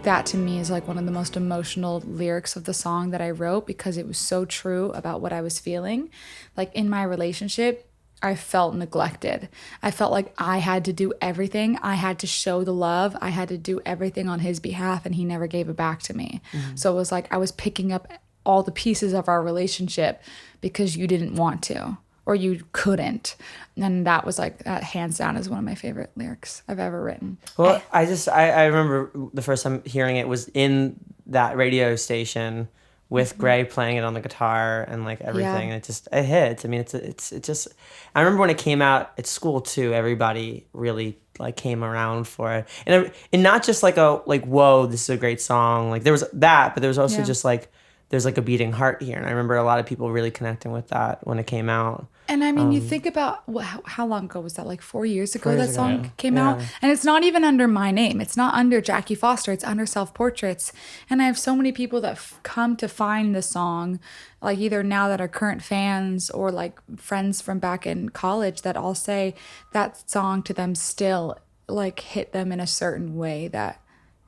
That to me is like one of the most emotional lyrics of the song that I wrote, because it was so true about what I was feeling. Like in my relationship, I felt neglected. I felt like I had to do everything. I had to show the love. I had to do everything on his behalf, and he never gave it back to me. Mm-hmm. So it was like I was picking up all the pieces of our relationship because you didn't want to, or you couldn't. And that was like, hands down, is one of my favorite lyrics I've ever written. Well, I remember the first time hearing it was in that radio station with Gray playing it on the guitar and like everything. And it hits. I mean, it's just, I remember when it came out at school too, everybody really like came around for it. And not just like whoa, this is a great song. Like there was that, but there was also just like, there's like a beating heart here. And I remember a lot of people really connecting with that when it came out. And I mean, you think about how long ago was that? Like 4 years ago that song came out? And it's not even under my name. It's not under Jackie Foster. It's under Self-Portraits. And I have so many people that come to find the song, like either now that are current fans or like friends from back in college, that all say that song to them still like hit them in a certain way that,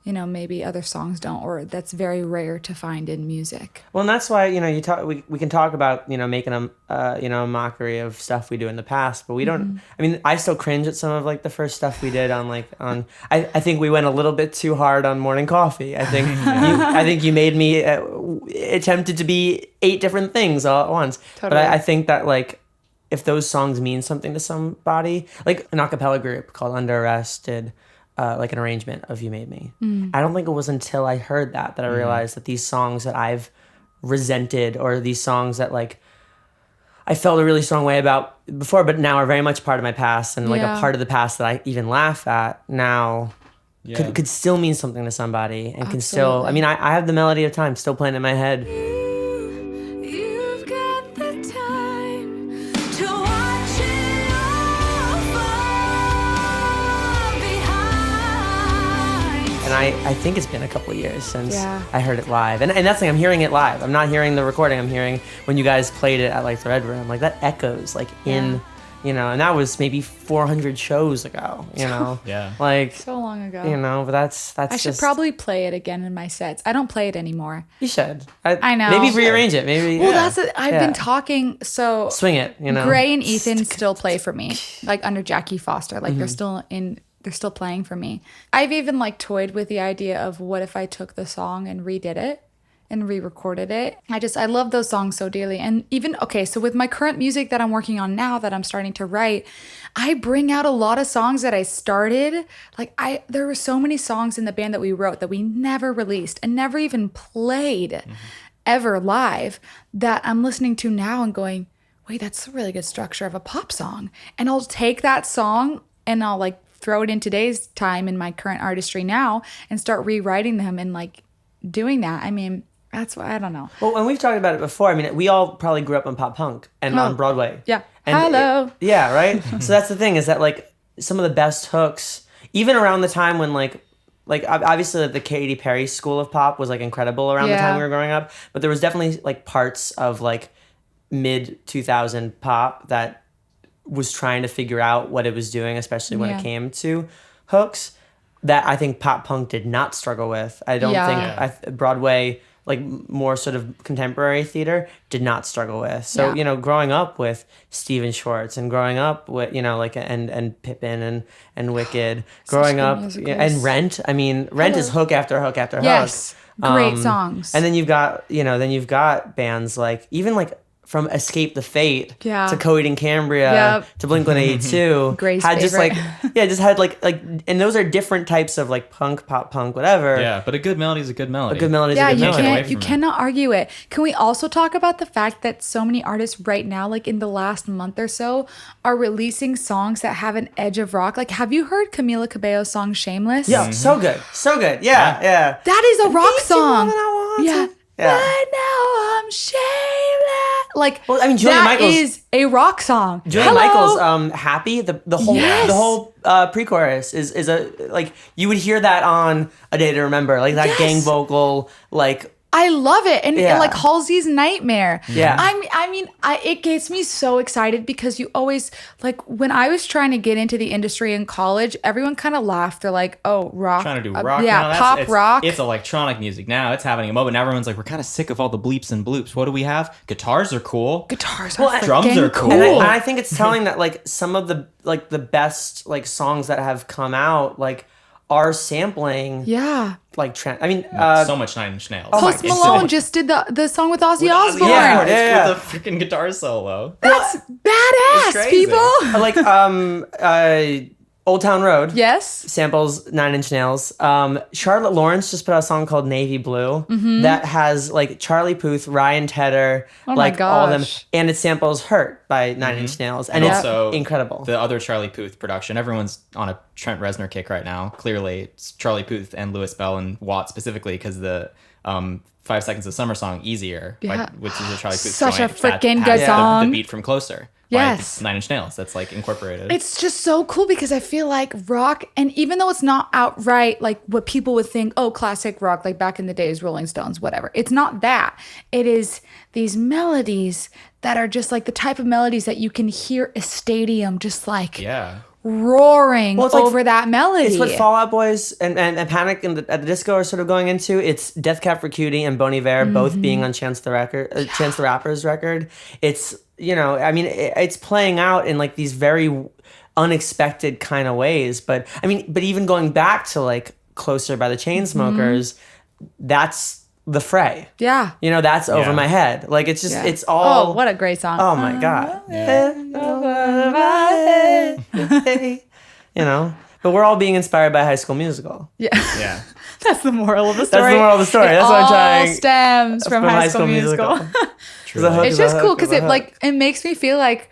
you know, maybe other songs don't, or that's very rare to find in music. Well, and that's why, you know, we can talk about, you know, making a mockery of stuff we do in the past, but we don't, I mean, I still cringe at some of like the first stuff we did I think we went a little bit too hard on Morning Coffee. I think you made me attempted to be 8 different things all at once. Totally. But I think that like, if those songs mean something to somebody, like an a cappella group called Under Arrest did, like an arrangement of You Made Me. I don't think it was until I heard that I realized that these songs that I've resented, or these songs that like I felt a really strong way about before, but now are very much part of my past, and like a part of the past that I even laugh at now could still mean something to somebody, and can still, I mean, I have the melody of time still playing in my head. And I think it's been a couple of years since I heard it live. And that's the thing, I'm hearing it live. I'm not hearing the recording. I'm hearing when you guys played it at like the Red Room. Like that echoes like in, you know, and that was maybe 400 shows ago, you know? Like so long ago. You know, but that's I should probably play it again in my sets. I don't play it anymore. You should. I know. Maybe rearrange it. Maybe. Well, that's it. I've been talking, so swing it, you know. Gray and Ethan still play for me, like under Jackie Foster. Like they're still playing for me. I've even like toyed with the idea of what if I took the song and redid it and re-recorded it. I love those songs so dearly. And even, so with my current music that I'm working on now, that I'm starting to write, I bring out a lot of songs that I started. Like there were so many songs in the band that we wrote that we never released and never even played ever live, that I'm listening to now and going, wait, that's a really good structure of a pop song. And I'll take that song and I'll like throw it in today's time in my current artistry now and start rewriting them and like doing that. I mean, that's what, I don't know. Well, and we've talked about it before. I mean, we all probably grew up on pop punk and on Broadway. Yeah. And Hello. Yeah, right? So that's the thing, is that like some of the best hooks, even around the time when like obviously like, the Katy Perry school of pop was like incredible around the time we were growing up, but there was definitely like parts of like mid 2000 pop that was trying to figure out what it was doing, especially when it came to hooks, that I think pop punk did not struggle with. I don't think Broadway, like more sort of contemporary theater, did not struggle with. So, you know, growing up with Stephen Schwartz and growing up with, you know, like, and Pippin and Wicked, growing up, and Rent. I mean, Rent is hook after hook after hook. Yes. Great songs. And then you've got bands like, even like from Escape the Fate to Coheed and Cambria to Blink-182. Grace had just favorite. like, and those are different types of like punk, pop punk, whatever. Yeah, but a good melody is a good melody. A good melody is a good melody. You cannot argue it. Can we also talk about the fact that so many artists right now, like in the last month or so, are releasing songs that have an edge of rock? Like, have you heard Camila Cabello's song Shameless? Yeah, so good. So good. Yeah. That is a rock song. Yeah. Right now I'm shameless. Like, well, I mean, Julia Michaels is a rock song. Julia Michaels, Happy, the whole pre-chorus is a, like, you would hear that on A Day to Remember, like that gang vocal, like. I love it. And like Halsey's Nightmare. Yeah. I mean, it gets me so excited because you always, like, when I was trying to get into the industry in college, everyone kind of laughed. They're like, oh, rock. Trying to do rock. Pop rock. It's electronic music now. It's having a moment. Now everyone's like, we're kind of sick of all the bleeps and bloops. What do we have? Guitars are cool. Drums are cool. And I think it's telling that like some of the like the best like songs that have come out like are sampling like I mean so much Nine Inch Nails. Post Malone just did the song with Ozzy Osbourne. Yeah. With a freaking guitar solo. That's badass, people. Like Old Town Road. Yes. Samples Nine Inch Nails. Charlotte Lawrence just put out a song called Navy Blue that has like Charlie Puth, Ryan Tedder, like all of them, and it samples Hurt by Nine Inch Nails, and it's incredible. The other Charlie Puth production. Everyone's on a Trent Reznor kick right now. Clearly, it's Charlie Puth and Louis Bell and Watt specifically because the 5 Seconds of Summer song Easier, which is a Charlie Puth such joint a freaking good song. The beat from Closer. Yes. Nine Inch Nails. That's like incorporated. It's just so cool because I feel like rock, and even though it's not outright like what people would think, oh, classic rock, like back in the days, Rolling Stones, whatever. It's not that. It is these melodies that are just like the type of melodies that you can hear a stadium just like roaring over that melody. It's what Fall Out Boys and Panic at the Disco are sort of going into. It's Death Cab for Cutie and Bon Iver both being on Chance the Rapper's record. It's, you know, I mean, it's playing out in like these very unexpected kind of ways. But I mean, but even going back to like Closer by the Chainsmokers, that's The Fray. Yeah. You know, that's Over My Head. Like, it's just, it's all. Oh, what a great song. Oh my God. Over my head. You know, but we're all being inspired by High School Musical. Yeah. That's the moral of the story. That's the moral of the story. That's what I'm trying. It all stems from High School Musical. It's just cool because it makes me feel like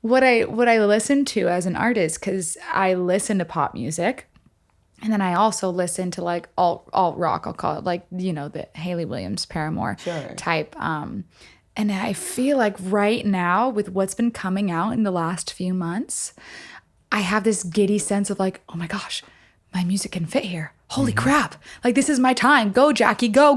what I listen to as an artist, because I listen to pop music. And then I also listen to like alt rock, I'll call it, like, you know, the Hayley Williams, Paramore type. And I feel like right now with what's been coming out in the last few months, I have this giddy sense of like, oh my gosh, my music can fit here. Holy crap. Like, this is my time. Go, Jackie. Go.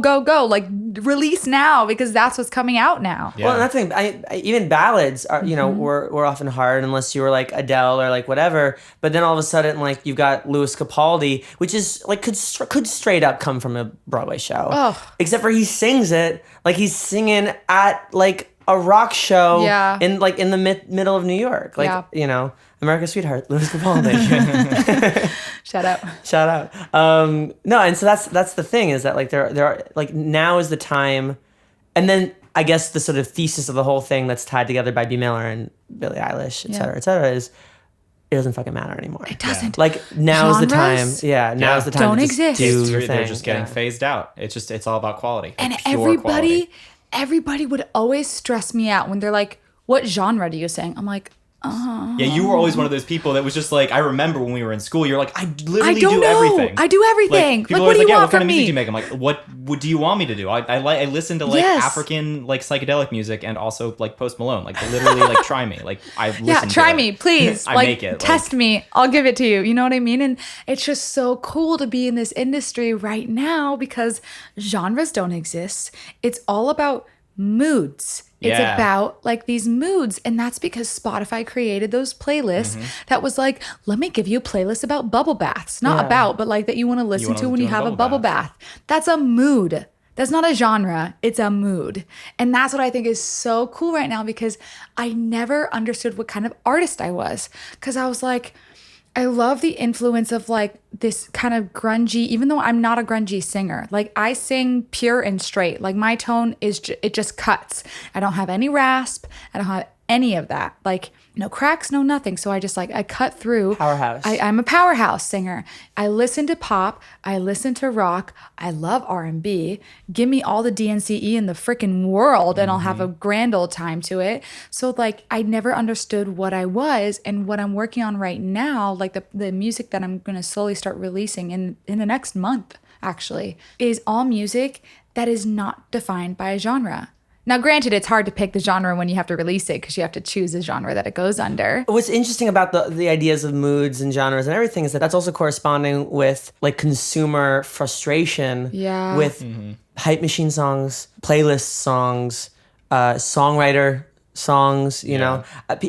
Like, release now, because that's what's coming out now. Yeah. Well, that's the thing. Even ballads are, you know, were often hard unless you were like Adele or like whatever. But then all of a sudden, like, you've got Louis Capaldi, which is like could straight up come from a Broadway show. Oh. Except for he sings it like he's singing at like a rock show in the middle of New York. Like, you know, America's Sweetheart, Louis Capaldi. Shout out. No, and so that's the thing, is that like there are like, now is the time, and then I guess the sort of thesis of the whole thing that's tied together by B. Miller and Billie Eilish, et cetera, is it doesn't fucking matter anymore. It doesn't. Like, now is the time. Yeah, now is the time to just do your thing. They're just getting phased out. It's all about quality. And everybody would always stress me out when they're like, what genre do you sing? I'm like, Yeah, you were always one of those people that was just like, I remember when we were in school, you're like, I literally don't do know. everything. I do everything. People Like, what are do you yeah, want what kind from of music me? do you make? I'm like, what do you want me to do? I listen to like Yes. African like psychedelic music and also like Post Malone. Like literally like try me. Like I listen Yeah, to try it. me, please. I like, make it. test me. I'll give it to you. You know what I mean? And it's just so cool to be in this industry right now because genres don't exist. It's all about moods. It's Yeah. about like these moods. And that's because Spotify created those playlists that was like, let me give you a playlist about bubble baths. Not Yeah. about, but like that you want to listen wanna to when do you a have a bubble bubble bath. That's a mood. That's not a genre, it's a mood. And that's what I think is so cool right now because I never understood what kind of artist I was. Because I was like, I love the influence of like this kind of grungy, even though I'm not a grungy singer. Like I sing pure and straight. Like my tone is, it just cuts. I don't have any rasp. I don't have any of that. Like no cracks, no nothing. So I just like, I cut through. Powerhouse. I'm a powerhouse singer. I listen to pop. I listen to rock. I love R&B. Give me all the DNCE in the freaking world and I'll have a grand old time to it. So like, I never understood what I was and what I'm working on right now, like the music that I'm going to slowly start releasing in the next month, actually, is all music that is not defined by a genre. Now, granted, it's hard to pick the genre when you have to release it because you have to choose the genre that it goes under. What's interesting about the ideas of moods and genres and everything is that that's also corresponding with like consumer frustration Yeah. with hype machine songs, playlist songs, songwriter songs, you know,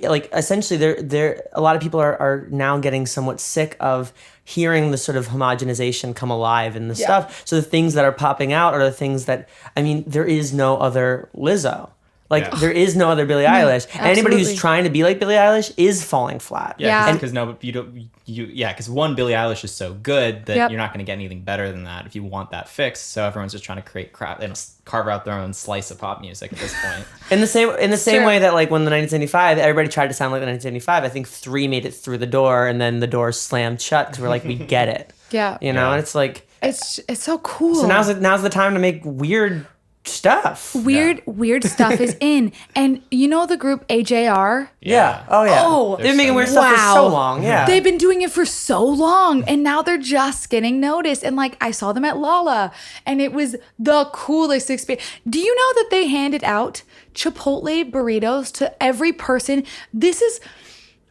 like essentially there a lot of people are now getting somewhat sick of hearing the sort of homogenization come alive in the stuff. So the things that are popping out are the things that, I mean, there is no other Lizzo. Like there is no other Billie Eilish. And anybody who's absolutely. trying to be like Billie Eilish is falling flat. Yeah. Because no, you don't. Because one, Billie Eilish is so good that you're not going to get anything better than that if you want that fix. So everyone's just trying to create crap and carve out their own slice of pop music at this point. In the same Sure. way that like when the 1975, everybody tried to sound like the 1975. I think 3 made it through the door, and then the door slammed shut because we're like, we get it. Yeah. You know, Yeah. and it's like, It's so cool. so now's the time to make weird stuff. Weird stuff is in. And you know the group AJR? Yeah. Oh yeah. Oh, they've been making weird so stuff for so wow. long. Yeah. They've been doing it for so long and now they're just getting noticed. And like I saw them at Lala and it was the coolest experience. Do you know that they handed out Chipotle burritos to every person? This is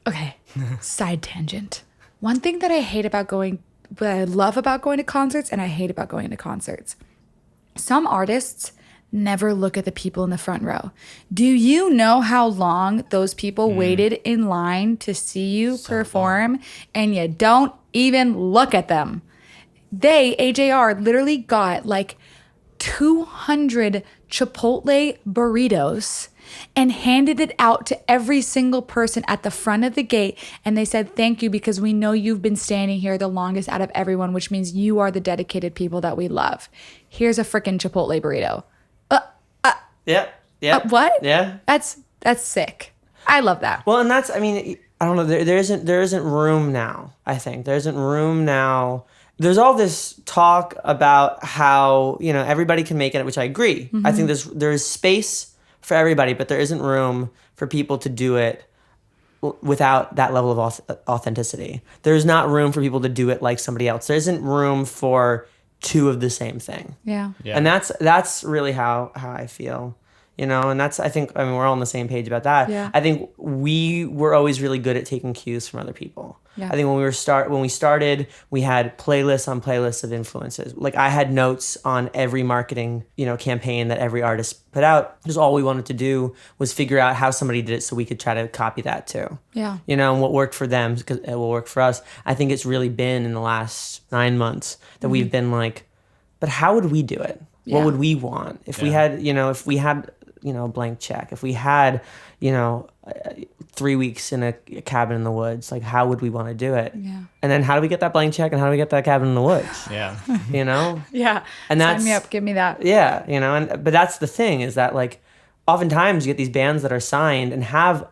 okay. Side tangent. One thing that I hate about but I love about going to concerts and I hate about going to concerts. Some artists never look at the people in the front row. Do you know how long those people waited in line to see you perform and you don't even look at them? AJR, literally got like 200 Chipotle burritos and handed it out to every single person at the front of the gate. And they said, thank you, because we know you've been standing here the longest out of everyone, which means you are the dedicated people that we love. Here's a freaking Chipotle burrito. Yeah. What? Yeah. That's sick. I love that. Well, and that's, I mean, I don't know. There isn't room now. I think there isn't room now. There's all this talk about how, you know, everybody can make it, which I agree. Mm-hmm. I think there is space for everybody, but there isn't room for people to do it without that level of authenticity. There's not room for people to do it like somebody else. There isn't room for two of the same thing. Yeah. And that's really how I feel. You know, and I think we're all on the same page about that. Yeah. I think we were always really good at taking cues from other people. Yeah. I think when we started, we had playlists on playlists of influences. Like I had notes on every marketing, you know, campaign that every artist put out. Because all we wanted to do was figure out how somebody did it so we could try to copy that too. Yeah. You know, and what worked for them because it will work for us. I think it's really been in the last 9 months that we've been like, but how would we do it? Yeah. What would we want if we had, a blank check, if we had, 3 weeks in a cabin in the woods, like how would we want to do it? Yeah. And then how do we get that blank check and how do we get that cabin in the woods? Yeah. You know? Yeah. And Sign that's, me up. Give me that. yeah, but that's the thing is that like oftentimes you get these bands that are signed and have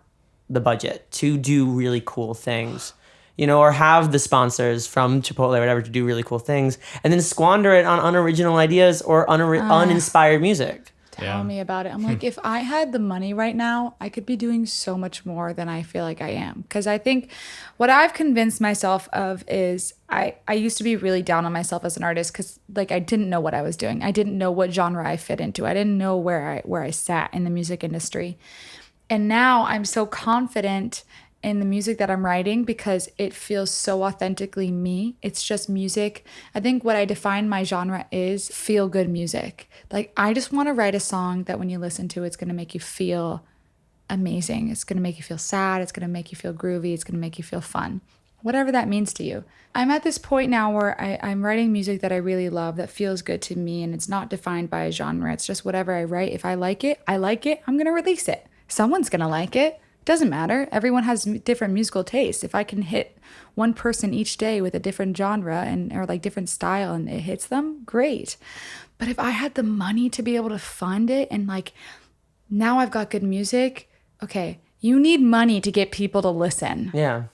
the budget to do really cool things, or have the sponsors from Chipotle or whatever to do really cool things and then squander it on unoriginal ideas or uninspired music. Tell me about it. I'm like, if I had the money right now, I could be doing so much more than I feel like I am. Because I think what I've convinced myself of is I used to be really down on myself as an artist because like I didn't know what I was doing. I didn't know what genre I fit into. I didn't know where I sat in the music industry. And now I'm so confident in the music that I'm writing because it feels so authentically me. It's just music. I think what I define my genre is feel good music. Like I just want to write a song that when you listen to, it's going to make you feel amazing. It's going to make you feel sad. It's going to make you feel groovy. It's going to make you feel fun. Whatever that means to you. I'm at this point now where I'm writing music that I really love, that feels good to me, and it's not defined by a genre. It's just whatever I write. If I like it, I'm going to release it. Someone's going to like it. Doesn't matter. Everyone has different musical tastes. If I can hit one person each day with a different genre or like different style and it hits them, great. But if I had the money to be able to fund it and like now I've got good music, okay, you need money to get people to listen. Yeah.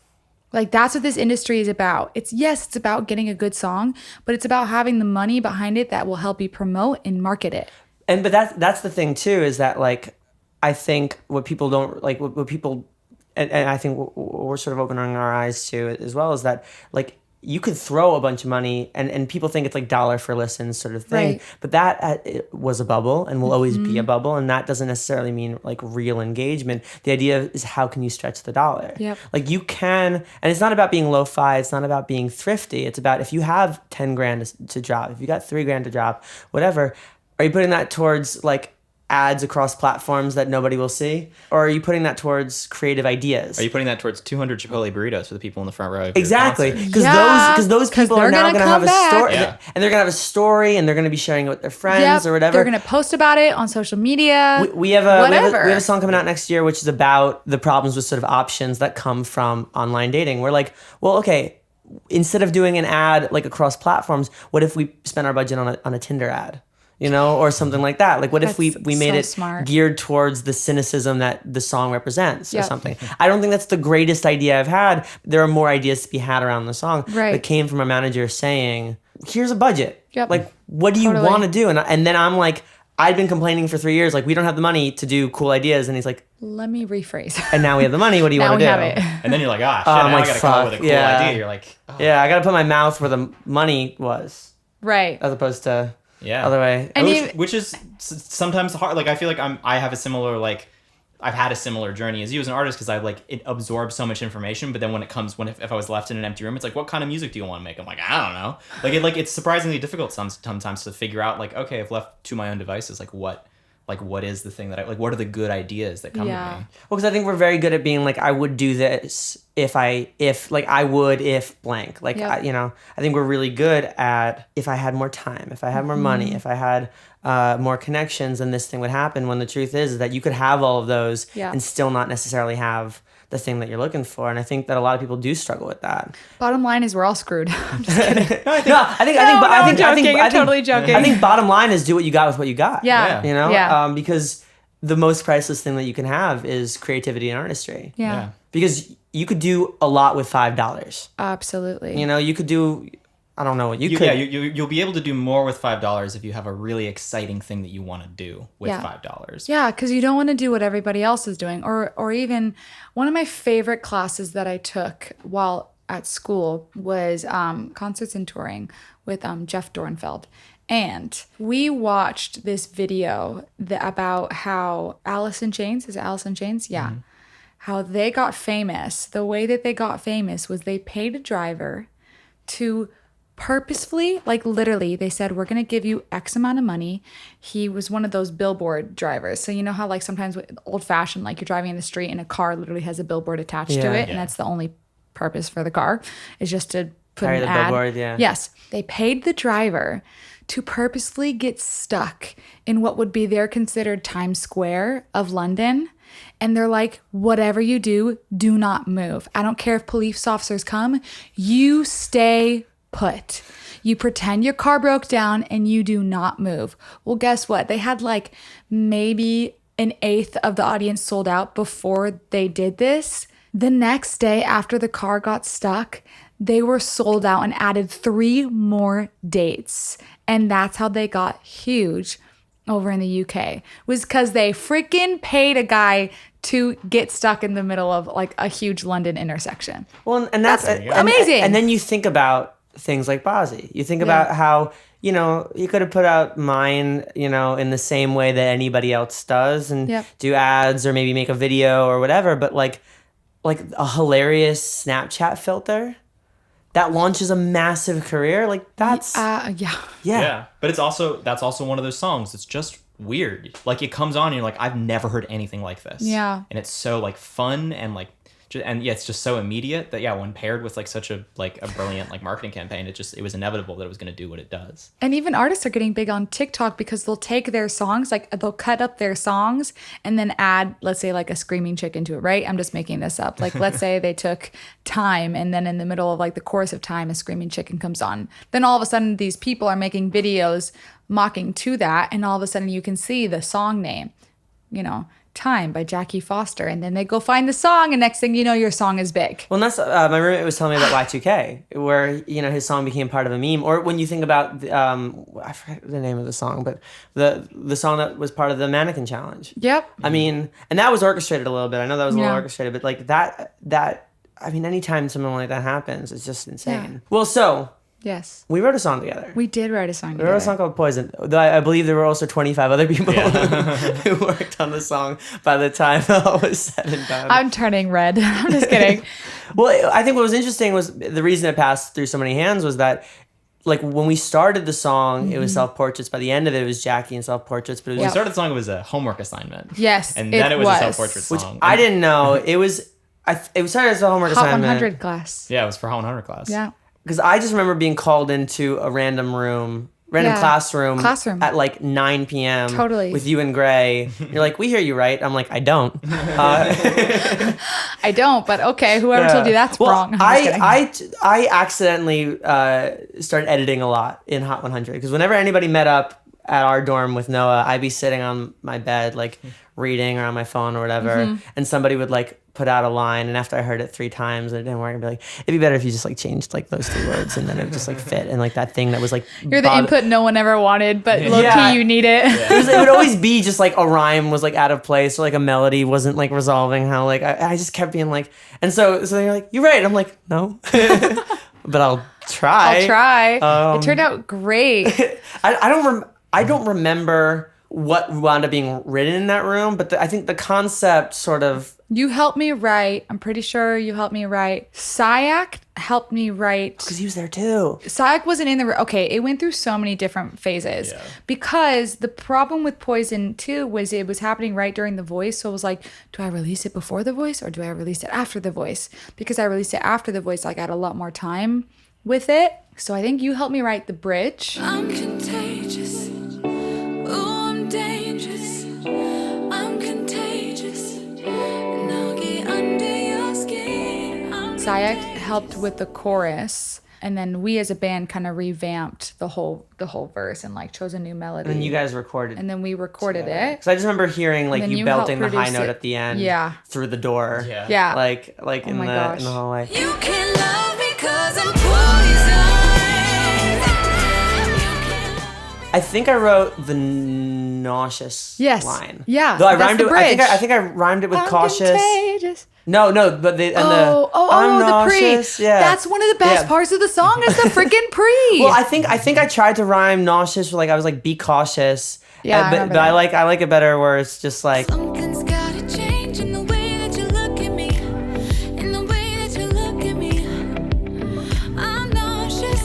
Like that's what this industry is about. It's about getting a good song, but it's about having the money behind it that will help you promote and market it. But that's the thing too, is that like I think what people don't like, what people, and I think we're sort of opening our eyes to as well, is that like you could throw a bunch of money and people think it's like dollar for listen sort of thing, right. But that it was a bubble and will always be a bubble, and that doesn't necessarily mean like real engagement. The idea is how can you stretch the dollar? Yep. Like you can, and it's not about being lo-fi, it's not about being thrifty. It's about if you have 10 grand to drop, if you got 3 grand to drop, whatever, are you putting that towards like ads across platforms that nobody will see? Or are you putting that towards creative ideas? Are you putting that towards 200 Chipotle burritos for the people in the front row? Exactly. Because those people are now going to have a story. Yeah. And they're going to have a story and they're going to be sharing it with their friends or whatever. They're going to post about it on social media. We have a song coming out next year, which is about the problems with sort of options that come from online dating. We're like, well, okay, instead of doing an ad like across platforms, what if we spend our budget on a Tinder ad? You know, or something like that. Like, what if we made it smart, geared towards the cynicism that the song represents or something? I don't think that's the greatest idea I've had. There are more ideas to be had around the song that came from a manager saying, here's a budget. Yep. Like, what do you want to do? And then I'm like, I've been complaining for 3 years, like, we don't have the money to do cool ideas. And he's like, let me rephrase. And now we have the money. What do you want to do? Have it. And then you're like, shit, now I got to come up with a cool idea. You're like, yeah, I got to put my mouth where the money was. Right. As opposed to... Yeah. Other way. And which is sometimes hard. Like, I feel like I have a similar, like, I've had a similar journey as you as an artist because I like it absorbs so much information. But then when it comes, if I was left in an empty room, it's like, what kind of music do you want to make? I'm like, I don't know. Like it's surprisingly difficult sometimes to figure out, like, okay, if left to my own devices, what is the thing that what are the good ideas that come to me? Well, because I think we're very good at being like, I would do this if I would if blank. Like, I think we're really good at if I had more time, if I had more money, if I had more connections, then this thing would happen. When the truth is that you could have all of those and still not necessarily have the thing that you're looking for. And I think that a lot of people do struggle with that. Bottom line is we're all screwed. I'm just kidding. I'm totally joking. I think bottom line is do what you got with what you got. Yeah. You know? Because the most priceless thing that you can have is creativity and artistry. Yeah. Because you could do a lot with $5. Absolutely. You know, you could do... I don't know what you could. Yeah, you'll be able to do more with $5 if you have a really exciting thing that you want to do with $5. Yeah, because you don't want to do what everybody else is doing. Or even one of my favorite classes that I took while at school was concerts and touring with Jeff Dornfeld. And we watched this video about how Alice in Chains, is it Alice in Chains? Yeah. Mm-hmm. How they got famous. The way that they got famous was they paid a driver to purposefully, like literally, they said, we're going to give you X amount of money. He was one of those billboard drivers. So you know how like sometimes old fashioned, like you're driving in the street and a car literally has a billboard attached to it. And that's the only purpose for the car is just to put an ad. Billboard, Yes. They paid the driver to purposely get stuck in what would be their considered Times Square of London. And they're like, whatever you do, do not move. I don't care if police officers come. You stay put. You pretend your car broke down and you do not move. Well, guess what? They had like maybe an eighth of the audience sold out before they did this. The next day after the car got stuck, they were sold out and added 3 more dates. And that's how they got huge. over in the UK was because they freaking paid a guy to get stuck in the middle of like a huge London intersection. Well, and that's amazing. And then you think about things like Bozzy. You think about how, you know, you could have put out Mine, you know, in the same way that anybody else does and do ads or maybe make a video or whatever, but like a hilarious Snapchat filter that launches a massive career. Like that's Yeah. But that's also one of those songs. It's just weird. Like it comes on and you're like, I've never heard anything like this. Yeah. And it's so like fun and like, it's just so immediate that when paired with like such a brilliant like marketing campaign, it was inevitable that it was going to do what it does. And even artists are getting big on TikTok because they'll take their songs, like they'll cut up their songs and then add, let's say, like a screaming chick into it, right? I'm just making this up. Like let's say they took Time and then in the middle of like the chorus of Time, a screaming chicken comes on. Then all of a sudden these people are making videos mocking to that, and all of a sudden you can see the song name, you know, Time by Jackie Foster, and then they go find the song, and next thing you know, your song is big. Well, and that's my roommate was telling me about Y2K, where, you know, his song became part of a meme. Or when you think about I forget the name of the song, but the song that was part of the Mannequin Challenge. Yep. I mean, and that was orchestrated a little bit. I know that was a little orchestrated, but like that I mean, anytime something like that happens, it's just insane. Yeah. Well, so yes, we wrote a song together. We did write a song together. We wrote a song called Poison. Though I believe there were also 25 other people who worked on the song by the time all was said and done. I'm turning red. I'm just kidding. Well, I think what was interesting was the reason it passed through so many hands was that, like, when we started the song, it was self-portraits. By the end of it, it was Jackie and self-portraits. But it was When we started the song, it was a homework assignment. Yes, and then it was a self-portrait song. Which I didn't know. It was... it started as a homework Hot assignment. 100 class. Yeah, it was for Hot 100 class. Yeah. Because I just remember being called into a random classroom at like 9 p.m. Totally. With you and Gray. You're like, we hear you, right? I'm like, I don't. I don't, but okay, whoever told you that's wrong. I accidentally started editing a lot in Hot 100 because whenever anybody met up at our dorm with Noah, I'd be sitting on my bed like reading or on my phone or whatever, and somebody would like put out a line, and after I heard it 3 times and it didn't work, I'd be like, it'd be better if you just like changed like those 3 words and then it would just like fit, and like that thing that was like you're the input no one ever wanted, but low-key you need it. It would always be just like a rhyme was like out of place or like a melody wasn't like resolving how like I just kept being like, and so you're like, you're right. I'm like, no. But I'll try. It turned out great. I don't remember what wound up being written in that room, but I think the concept sort of... You helped me write. I'm pretty sure you helped me write. Sayak helped me write. Because he was there too. Sayak wasn't in the room. Okay, it went through so many different phases. Yeah. Because the problem with Poison too was it was happening right during The Voice. So it was like, do I release it before The Voice or do I release it after The Voice? Because I released it after The Voice, like I had a lot more time with it. So I think you helped me write the bridge. I'm contagious. Sayak helped with the chorus, and then we as a band kind of revamped the whole verse and like chose a new melody. And then you guys recorded. And then we recorded it. Because I just remember hearing like you belting the high note at the end. Yeah. Through the door. Yeah. Like in the hallway. You can love me 'cause I'm poison. I think I wrote the nauseous line. Yeah. Though I rhymed it. I think I rhymed it with cautious. Contagious. No, but the the pre. Yeah. That's one of the best parts of the song is the freaking pre. Well, I think I tried to rhyme nauseous with like I was like be cautious. Yeah, but I like it better where it's just like something's gotta change in the way that you look at me. In the way that you look at me. I'm nauseous.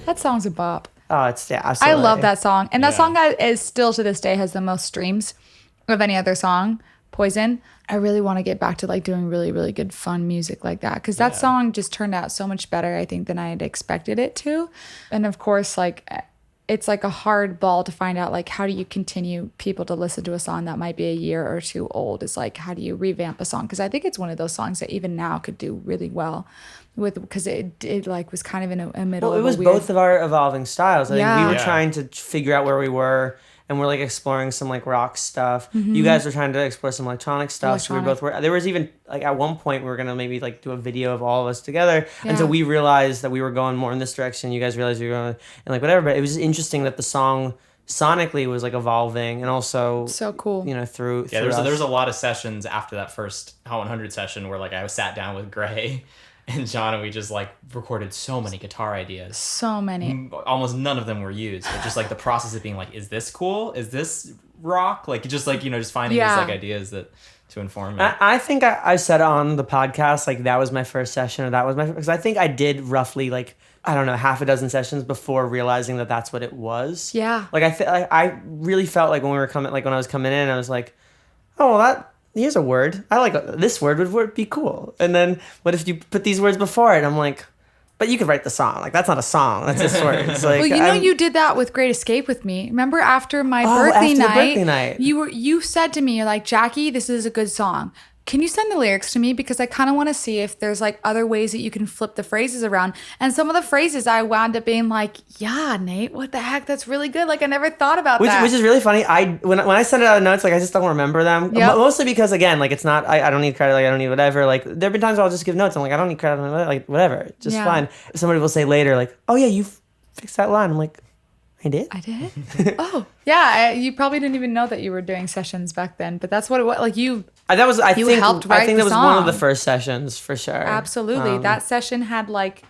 That song's a bop. Oh, it's absolutely. I love that song. And that song is still to this day has the most streams of any other song, Poison. I really want to get back to like doing really, really good fun music like that. Because that song just turned out so much better, I think, than I had expected it to. And of course, like it's like a hard ball to find out like how do you continue people to listen to a song that might be a year or 2 old. It's like how do you revamp a song? Because I think it's one of those songs that even now could do really well. Because it like was kind of in a middle. Well, it was both of our evolving styles. I think we were trying to figure out where we were, and we're like exploring some like rock stuff. Mm-hmm. You guys were trying to explore some electronic stuff. So we both were. There was even like at one point we were gonna maybe like do a video of all of us together, and so we realized that we were going more in this direction. You guys realized you were going and like whatever. But it was just interesting that the song sonically was like evolving, and also so cool. You know, through there was us. a lot of sessions after that first Hot 100 session where like I sat down with Gray and John and we just like recorded so many guitar ideas. So many. Almost none of them were used, but just like the process of being like, is this cool? Is this rock? Like just like, you know, just finding these like ideas that to inform me. I think I said on the podcast, like that was my first session, or that was because I think I did roughly like, I don't know, half a dozen sessions before realizing that that's what it was. Yeah. Like I really felt like when we were coming, like when I was coming in, I was like, oh, well, here's a word. I like this word would be cool. And then what if you put these words before it? I'm like, but you could write the song. Like that's not a song. That's just words. Like, well, you know, you did that with Great Escape with me. Remember after my birthday night, you said to me, you're like, Jackie, this is a good song. Can you send the lyrics to me? Because I kind of want to see if there's like other ways that you can flip the phrases around. And some of the phrases I wound up being like, yeah, Nate, what the heck? That's really good. Like I never thought about that. Which is really funny. When I send out notes, like I just don't remember them. Yep. Mostly because again, like it's not, I don't need credit. Like I don't need whatever. Like there've been times where I'll just give notes. I'm like, I don't need credit. Like whatever. Just fine. Somebody will say later, like, oh yeah, you fixed that line. I'm like, I did? Oh, yeah. You probably didn't even know that you were doing sessions back then, but that's what it was. Like you helped write I think the that was song. one of the first sessions for sure. Absolutely. That session had like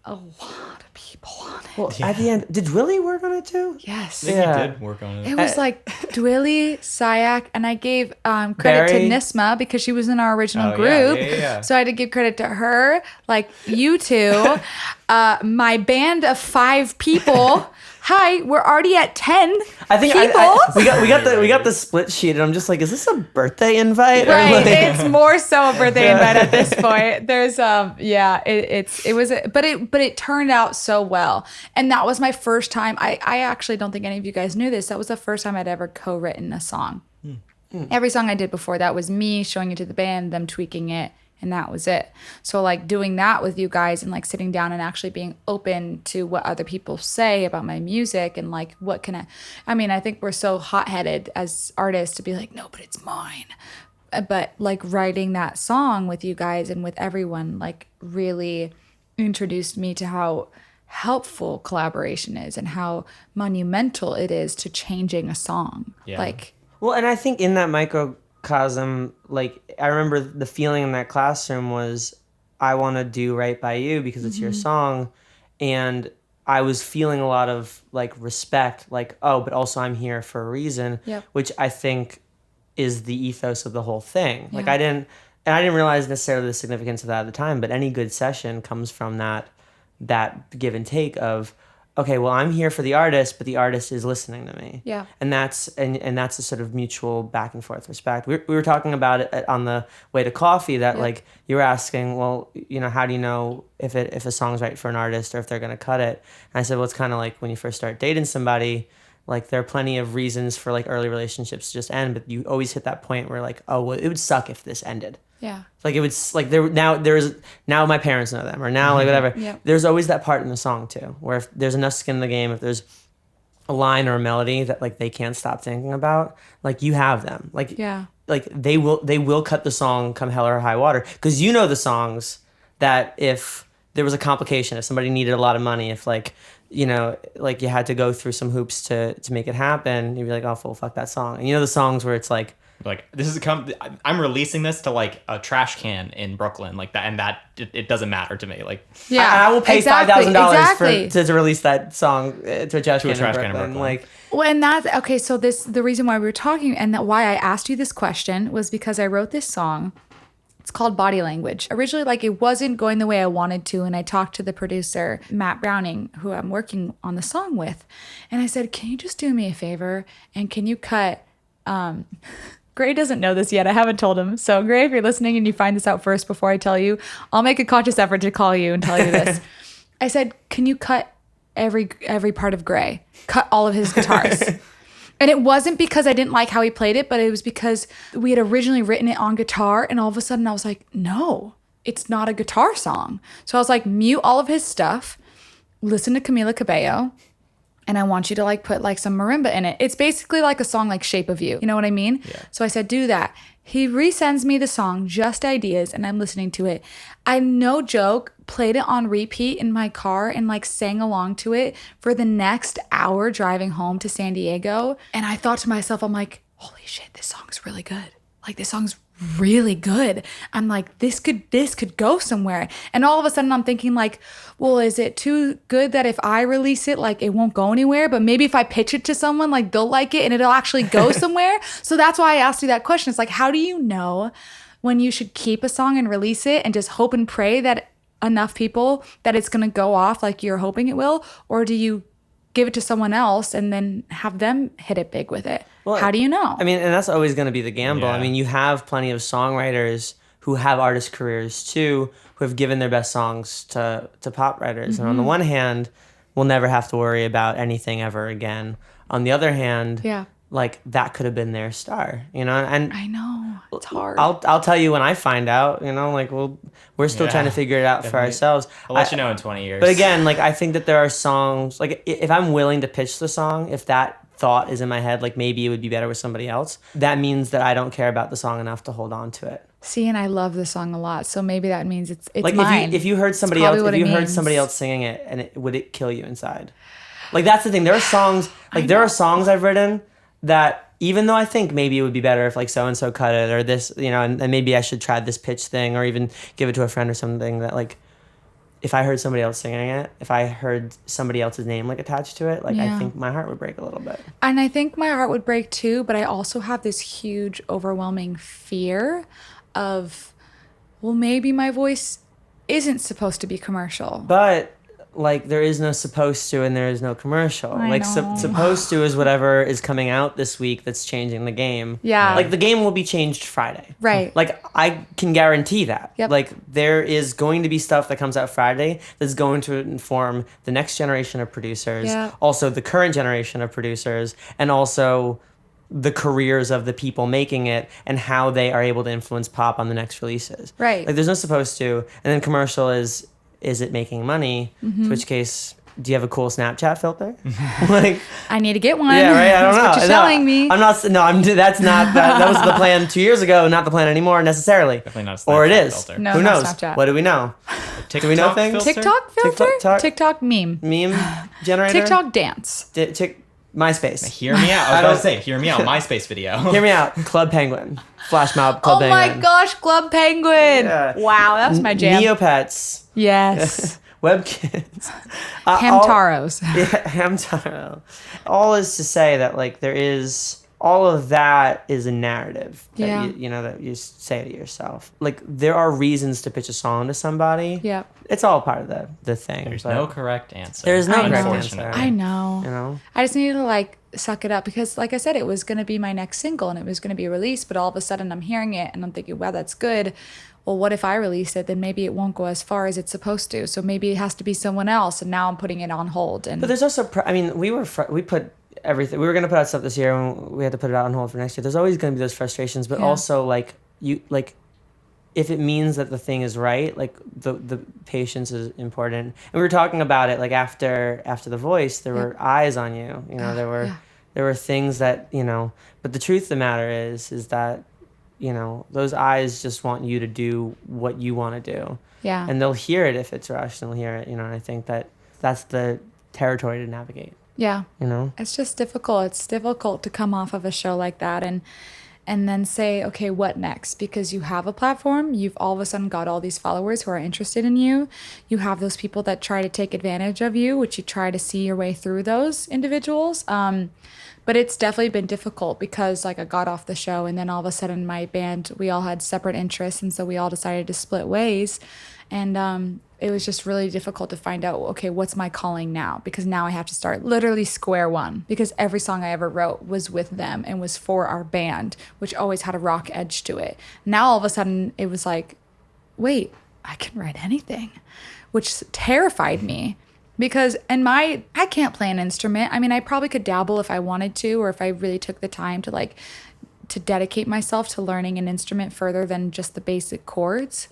a lot of people on it. Well, at the end, did Willie work on it too? Yes. I think he did work on it. It was like Dwilly, Sayak, and I gave credit Barry. to Nisma because she was in our original group. Yeah. So I had to give credit to her, like you two, my band of 5 people. Hi, we're already at 10 I think people. we got the split sheet, and I'm just like, is this a birthday invite? Right, Like, it's more so a birthday invite at this point. There's but it turned out so well, and that was my first time. I actually don't think any of you guys knew this. That was the first time I'd ever co-written a song. Every song I did before that was me showing it to the band, them tweaking it, and that was it. So like doing that with you guys and like sitting down and actually being open to what other people say about my music and like what can I think we're so hot-headed as artists to be like, no, but it's mine. But like writing that song with you guys and with everyone like really introduced me to how helpful collaboration is and how monumental it is to changing a song. Yeah. Like, well, and I think in that microcosm, like I remember the feeling in that classroom was, I want to do right by you because it's your song, and I was feeling a lot of like respect, like, oh, but also I'm here for a reason, which I think is the ethos of the whole thing. Like I didn't realize necessarily the significance of that at the time, but any good session comes from that give and take of, okay, well, I'm here for the artist, but the artist is listening to me. Yeah. And that's a sort of mutual back and forth respect. We were talking about it on the way to coffee that like you were asking, well, you know, how do you know if a song's right for an artist or if they're going to cut it? And I said, well, it's kind of like when you first start dating somebody, like there are plenty of reasons for like early relationships to just end, but you always hit that point where like, oh, well, it would suck if this ended. yeah. Like it would like now my parents know them, or now like whatever. Yeah. There's always that part in the song too, where if there's enough skin in the game, if there's a line or a melody that like they can't stop thinking about, like you have them. Like like they will cut the song come hell or high water, because you know the songs that if there was a complication, if somebody needed a lot of money, if like, you know, like you had to go through some hoops to make it happen, you'd be like, oh, fuck that song. And you know the songs where it's like this is I'm releasing this to like a trash can in Brooklyn, like that, and that it doesn't matter to me. Like I will pay $5,000 to release that song to a trash can in Brooklyn. Like, well, and that's okay. So the reason why we were talking and why I asked you this question was because I wrote this song. It's called Body Language. Originally, like it wasn't going the way I wanted to, and I talked to the producer, Matt Browning, who I'm working on the song with, and I said, can you just do me a favor and can you cut Gray doesn't know this yet. I haven't told him. So Gray, if you're listening and you find this out first before I tell you, I'll make a conscious effort to call you and tell you this. I said, can you cut every part of Gray? Cut all of his guitars. And it wasn't because I didn't like how he played it, but it was because we had originally written it on guitar, and all of a sudden I was like, no, it's not a guitar song. So I was like, mute all of his stuff, listen to Camila Cabello, and I want you to like put like some marimba in it. It's basically like a song like Shape of You. You know what I mean? Yeah. So I said, do that. He resends me the song, Just Ideas, and I'm listening to it. I, no joke, played it on repeat in my car and like sang along to it for the next hour driving home to San Diego. And I thought to myself, I'm like, holy shit, this song's really good. Like, this song's really good. I'm like, this could go somewhere. And all of a sudden I'm thinking like, well, is it too good that if I release it, like it won't go anywhere? But maybe if I pitch it to someone, like they'll like it and it'll actually go somewhere. So that's why I asked you that question. It's like, how do you know when you should keep a song and release it and just hope and pray that enough people that it's going to go off like you're hoping it will? Or do you give it to someone else and then have them hit it big with it? Well, how do you know? I mean, and that's always going to be the gamble. Yeah. I mean, you have plenty of songwriters who have artist careers too, who have given their best songs to pop writers. Mm-hmm. And on the one hand, we'll never have to worry about anything ever again. On the other hand, like that could have been their star, you know? And I know, it's hard. I'll tell you when I find out, you know, like we're still trying to figure it out for ourselves. I'll let you know in 20 years. But again, like I think that there are songs, like if I'm willing to pitch the song, if that thought is in my head, like maybe it would be better with somebody else, that means that I don't care about the song enough to hold on to it. See, and I love the song a lot, so maybe that means it's like mine. If you heard somebody else singing it, and would it kill you inside? Like that's the thing. There are songs there are songs I've written that even though I think maybe it would be better if like so and so cut it or this, you know, and maybe I should try this pitch thing or even give it to a friend or something, that like if I heard somebody else singing it, if I heard somebody else's name like attached to it, like I think my heart would break a little bit. And I think my heart would break too, but I also have this huge, overwhelming fear of, well, maybe my voice isn't supposed to be commercial. But like there is no supposed to and there is no commercial. Supposed to is whatever is coming out this week that's changing the game. Yeah. Like the game will be changed Friday. Right. Like I can guarantee that. Yep. Like there is going to be stuff that comes out Friday that's going to inform the next generation of producers, also the current generation of producers, and also the careers of the people making it and how they are able to influence pop on the next releases. Right. Like there's no supposed to. And then commercial is it making money? Mm-hmm. In which case, do you have a cool Snapchat filter? Like, I need to get one. Yeah, right. I don't know. That's what you're telling me. I'm not. No, I'm. That's not. That was the plan 2 years ago. Not the plan anymore necessarily. Definitely not a Snapchat or it is. filter. No, who not knows? Snapchat. What do we know? Do we know things? filter? TikTok filter? TikTok meme. Meme generator. TikTok dance. MySpace. Hear me out. I was about to say, hear me out. MySpace video. Hear me out. Club Penguin. Flash mob. Club Oh Penguin. my gosh, Club Penguin. Yeah. Wow, that was my jam. Neopets. Yes. Webkids. Hamtaros. Hamtaro. All is to say that like there is all of that is a narrative that you know that you say to yourself. Like there are reasons to pitch a song to somebody. Yeah. It's all part of the thing. There's no correct answer. There's no correct unfortunately. answer. I know. You know? I just needed to like suck it up because like I said, it was going to be my next single and it was going to be released, but all of a sudden I'm hearing it and I'm thinking, wow, that's good. Well, what if I release it? Then maybe it won't go as far as it's supposed to. So maybe it has to be someone else. And now I'm putting it on hold. And but there's also, I mean, we put everything. We were gonna put out stuff this year, and we had to put it out on hold for next year. There's always gonna be those frustrations, but also like if it means that the thing is right, like the patience is important. And we were talking about it like after The Voice, there were eyes on you. You know, there were things that But the truth of the matter is that those eyes just want you to do what you want to do. Yeah. And they'll hear it if it's rushed, and they'll hear it. And I think that's the territory to navigate. Yeah. It's just difficult. It's difficult to come off of a show like that and then say, okay, what next? Because you have a platform, you've all of a sudden got all these followers who are interested in you. You have those people that try to take advantage of you, which you try to see your way through those individuals. But it's definitely been difficult because like I got off the show and then all of a sudden my band, we all had separate interests. And so we all decided to split ways. And it was just really difficult to find out, okay, what's my calling now? Because now I have to start literally square one because every song I ever wrote was with them and was for our band, which always had a rock edge to it. Now all of a sudden it was like, wait, I can write anything, which terrified me. Because I can't play an instrument. I mean, I probably could dabble if I wanted to, or if I really took the time to dedicate myself to learning an instrument further than just the basic chords.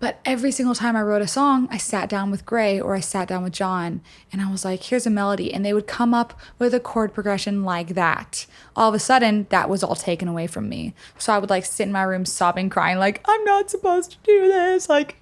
But every single time I wrote a song, I sat down with Gray or I sat down with John and I was like, here's a melody. And they would come up with a chord progression like that. All of a sudden, that was all taken away from me. So I would like sit in my room sobbing, crying, like, I'm not supposed to do this. Like,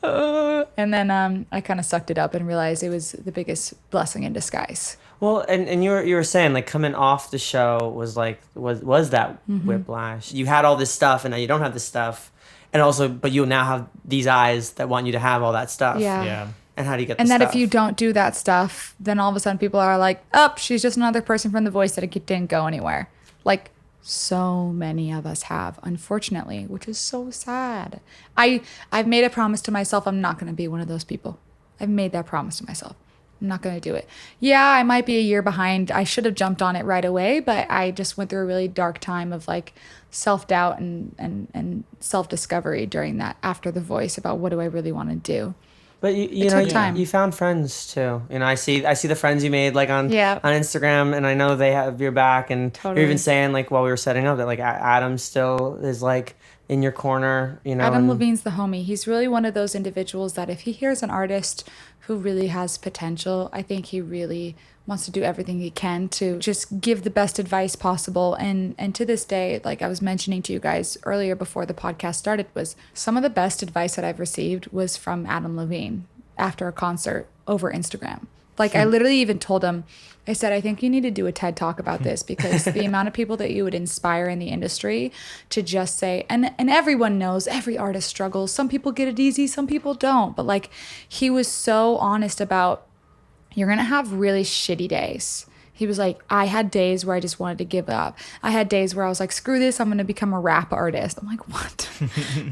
and then I kind of sucked it up and realized it was the biggest blessing in disguise. Well, and you were saying like coming off the show was like was that whiplash. You had all this stuff and now you don't have this stuff. And also, but you now have these eyes that want you to have all that stuff. Yeah. And how do you get and the that stuff? if you don't do that stuff, then all of a sudden people are like, oh, she's just another person from The Voice that didn't go anywhere. Like so many of us have, unfortunately, which is so sad. I've made a promise to myself I'm not going to be one of those people. I've made that promise to myself. I'm not going to do it. Yeah, I might be a year behind. I should have jumped on it right away, but I just went through a really dark time of like self-doubt and self-discovery during that after The Voice about what do I really want to do. But you found friends too. You know, I see the friends you made like on Instagram, and I know they have your back. And you're even saying like while we were setting up that like Adam still is like in your corner. You know, Adam Levine's the homie. He's really one of those individuals that if he hears an artist who really has potential, I think he really wants to do everything he can to just give the best advice possible. And to this day, like I was mentioning to you guys earlier before the podcast started, was some of the best advice that I've received was from Adam Levine after a concert over Instagram. Like I literally even told him, I said, I think you need to do a TED Talk about this because the amount of people that you would inspire in the industry to just say, and everyone knows every artist struggles. Some people get it easy, some people don't. But like he was so honest about, you're going to have really shitty days. He was like, I had days where I just wanted to give up. I had days where I was like, screw this, I'm going to become a rap artist. I'm like, what?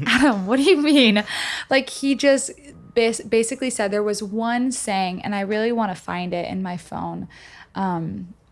Adam, what do you mean? Like he just basically said there was one saying, and I really want to find it in my phone.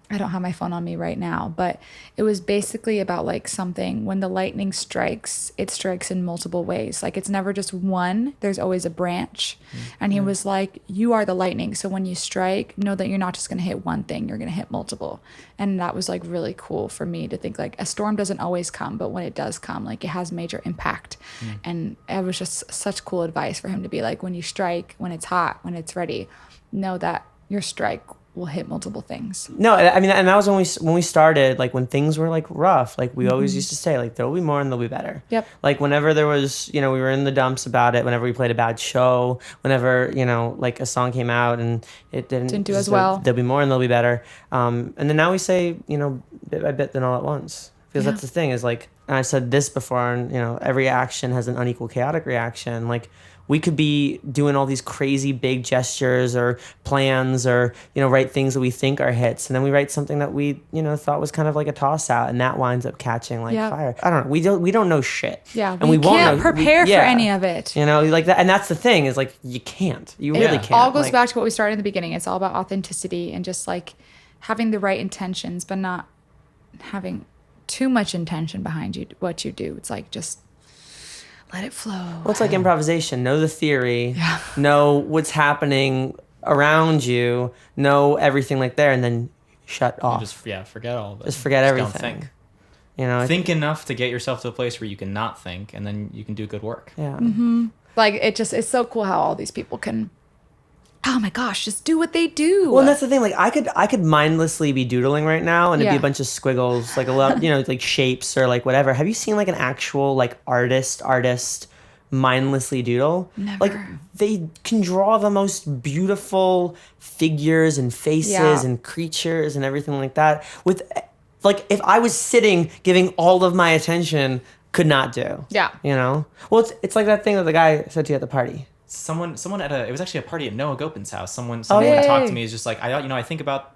I don't have my phone on me right now, but it was basically about like something when the lightning strikes, it strikes in multiple ways. Like it's never just one, there's always a branch. And he was like, you are the lightning. So when you strike, know that you're not just going to hit one thing, you're going to hit multiple. And that was like really cool for me to think like a storm doesn't always come, but when it does come, like it has major impact. And it was just such cool advice for him to be like, when you strike, when it's hot, when it's ready, know that your strike will hit multiple things. No, I mean, and that was when we started, like when things were like rough, like we always used to say like there'll be more and there'll be better. Yep. Like whenever there was, you know, we were in the dumps about it, whenever we played a bad show, whenever, you know, like a song came out and it didn't do as well. There'll be more and there'll be better. And then now we say, you know, bit by bit then all at once. Because that's the thing is like, and I said this before, and you know, every action has an unequal chaotic reaction. Like we could be doing all these crazy big gestures or plans or, you know, write things that we think are hits. And then we write something that we, you know, thought was kind of like a toss out and that winds up catching like fire. I don't know. We don't know shit. Yeah. And we won't can't prepare for any of it. You know, like that. And that's the thing is like, you can't. You really can't. It all goes like, back to what we started in the beginning. It's all about authenticity and just like having the right intentions, but not having too much intention behind you, what you do. It's like just let it flow. Well, it's like improvisation. Know the theory. Yeah. Know what's happening around you. Know everything like there, and then shut off. Just forget all of it. Just forget everything. Don't think. You know, think enough to get yourself to a place where you can not think, and then you can do good work. Yeah. Like it's so cool how all these people can. Oh my gosh, just do what they do. Well, and that's the thing. Like I could mindlessly be doodling right now, and it'd be a bunch of squiggles, like a lot, you know, like shapes or like whatever. Have you seen like an actual like artist mindlessly doodle? Never. Like they can draw the most beautiful figures and faces and creatures and everything like that. With like if I was sitting, giving all of my attention, could not do. Yeah. You know. Well, it's like that thing that the guy said to you at the party. Someone at it was actually a party at Noah Gopin's house. Someone talked to me. Is just like I think about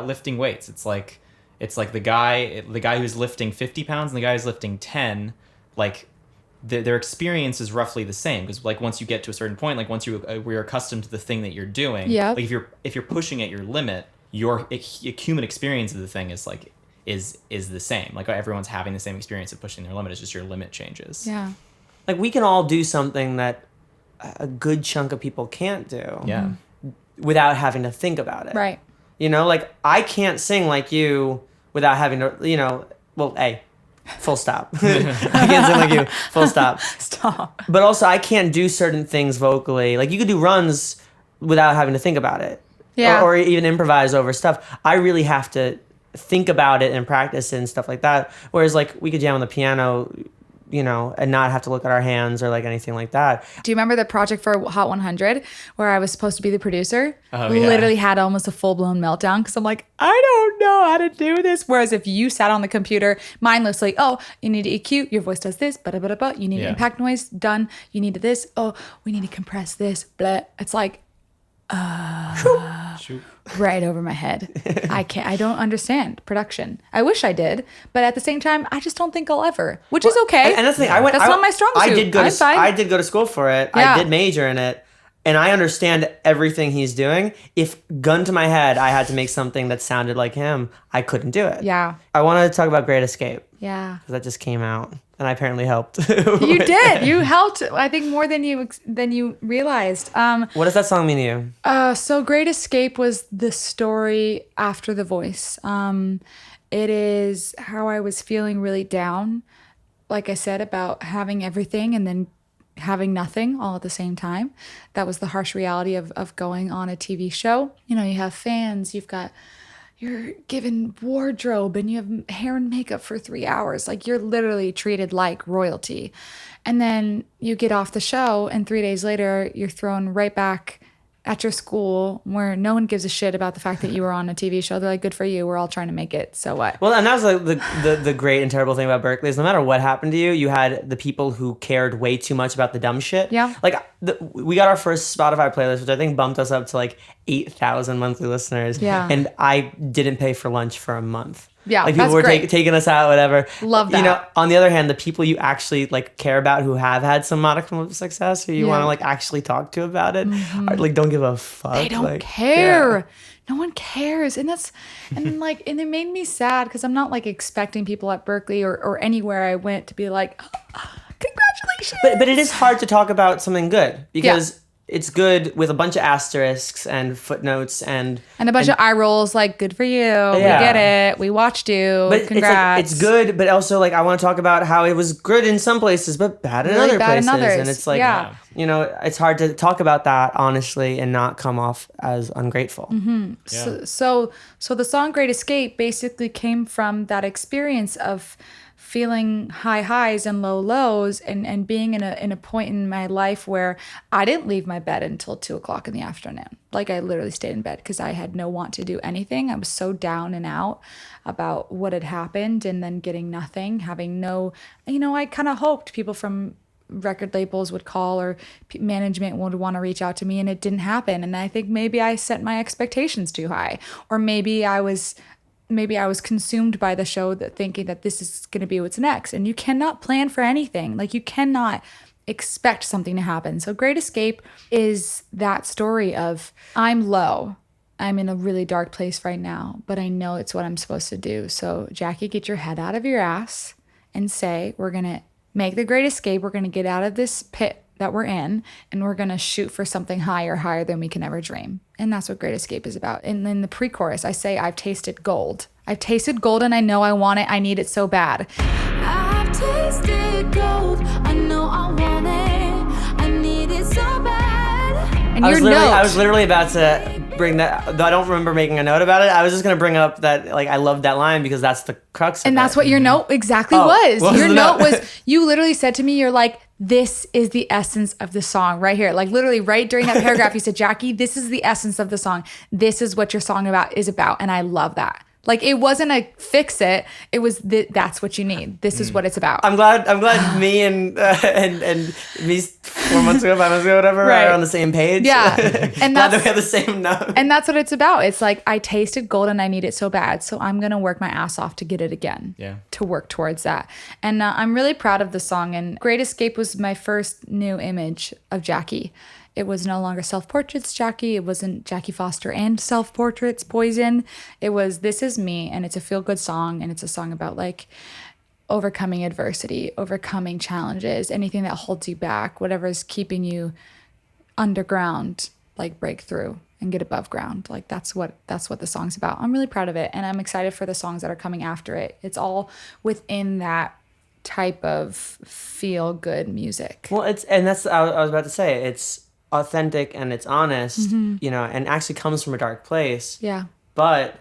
lifting weights. It's like the guy who's lifting 50 pounds and the guy who's lifting 10. Like their experience is roughly the same because like once you get to a certain point, like once we're accustomed to the thing that you're doing. Yeah. Like if you're pushing at your limit, your human experience of the thing is like is the same. Like everyone's having the same experience of pushing their limit. It's just your limit changes. Yeah. Like we can all do something that a good chunk of people can't do without having to think about it. Right. You know, like I can't sing like you without having to, you know, well, Full stop. I can't sing like you. Full stop. Stop. But also, I can't do certain things vocally. Like, you could do runs without having to think about it. Yeah. Or even improvise over stuff. I really have to think about it and practice it and stuff like that. Whereas, like, we could jam on the piano, you know, and not have to look at our hands or like anything like that. Do you remember the project for Hot 100 where I was supposed to be the producer? Oh, yeah. Literally had almost a full-blown meltdown because I'm like, I don't know how to do this. Whereas if you sat on the computer mindlessly, oh, you need to EQ, your voice does this, ba-da-ba-da-ba, you need Yeah. impact noise, done. You need this, oh, we need to compress this, blah. It's like, Shoot. right over my head. I don't understand production. I wish I did, but at the same time, I just don't think I'll ever, which is okay. And that's the thing. That's not my strong suit. I did go I'm to fine. I did go to school for it. Yeah. I did major in it. And I understand everything he's doing. If gun to my head, I had to make something that sounded like him, I couldn't do it. Yeah. I wanted to talk about Great Escape Yeah. because that just came out, and I apparently helped. You did. You helped, I think, more than you realized. What does that song mean to you? So Great Escape was the story after The Voice. It is how I was feeling really down, like I said, about having everything and then having nothing all at the same time. That was the harsh reality of going on a TV show. You know, you have fans, you're given wardrobe and you have hair and makeup for 3 hours. Like, you're literally treated like royalty. And then you get off the show and 3 days later, you're thrown right back at your school where no one gives a shit about the fact that you were on a TV show. They're like, good for you. We're all trying to make it. So what? Well, and that was like the great and terrible thing about Berkeley is no matter what happened to you, you had the people who cared way too much about the dumb shit. Yeah. Like, we got our first Spotify playlist, which I think bumped us up to like 8,000 monthly listeners. Yeah. And I didn't pay for lunch for a month. Yeah, like people that's were great. taking us out, whatever. Love that. You know, on the other hand, the people you actually like care about who have had some modicum of success, who you Yeah. want to like actually talk to about it, are, like, don't give a fuck. They don't like, care. yeah. No one cares. And and it made me sad because I'm not like expecting people at Berkeley or anywhere I went to be like, congratulations. But it is hard to talk about something good because it's good with a bunch of asterisks and footnotes and a bunch of eye rolls, like, good for you. We get it. We watched you. But Congrats. it's good, but also like I want to talk about how it was good in some places, but bad in Really other bad in places. others. And it's like, Yeah. you know, it's hard to talk about that honestly and not come off as ungrateful. Yeah. So the song Great Escape basically came from that experience of feeling high highs and low lows and being in a point in my life where I didn't leave my bed until 2:00 in the afternoon. Like, I literally stayed in bed because I had no want to do anything. I was so down and out about what had happened and then getting nothing, having no, you know, I kind of hoped people from record labels would call or management would want to reach out to me, and it didn't happen. And I think maybe I set my expectations too high, or maybe I was consumed by the show, that thinking that this is going to be what's next. And you cannot plan for anything. Like, you cannot expect something to happen. So Great Escape is that story of, I'm low. I'm in a really dark place right now, but I know it's what I'm supposed to do. So Jackie, get your head out of your ass and say, we're going to make the Great Escape. We're going to get out of this pit that we're in, and we're going to shoot for something higher than we can ever dream. And that's what Great Escape is about. And in the pre-chorus, I say, I've tasted gold. I've tasted gold and I know I want it. I need it so bad. I've tasted gold. I know I want it. I need it so bad. And I was literally about to bring that, though I don't remember making a note about it. I was just going to bring up that, like, I love that line because that's the crux of it. And that's what your note exactly Oh, was. what was Your the note note? was, you literally said to me, you're like, this is the essence of the song right here. Like, literally right during that paragraph, you said, Jackie, this is the essence of the song. This is what your song is about. And I love that. Like, it wasn't a fix it. It was that's what you need. This is what it's about. I'm glad me and me 4 months ago, 5 months ago, whatever, Right. are on the same page. Yeah. And glad that that's we have the same note. and that's what it's about. It's like, I tasted gold and I need it so bad. So I'm going to work my ass off to get it again. Yeah. To work towards that. And I'm really proud of the song. And Great Escape was my first new image of Jackie. It was no longer self-portraits Jackie. It wasn't Jackie Foster and self-portraits Poison. It was, this is me, and it's a feel-good song, and it's a song about, like, overcoming adversity, overcoming challenges, anything that holds you back, whatever is keeping you underground, like, break through. and get above ground. Like that's what the song's about. I'm really proud of it, and I'm excited for the songs that are coming after it. It's all within that type of feel good music. Well, that's I was about to say, it's authentic and it's honest, you know, and actually comes from a dark place. Yeah. But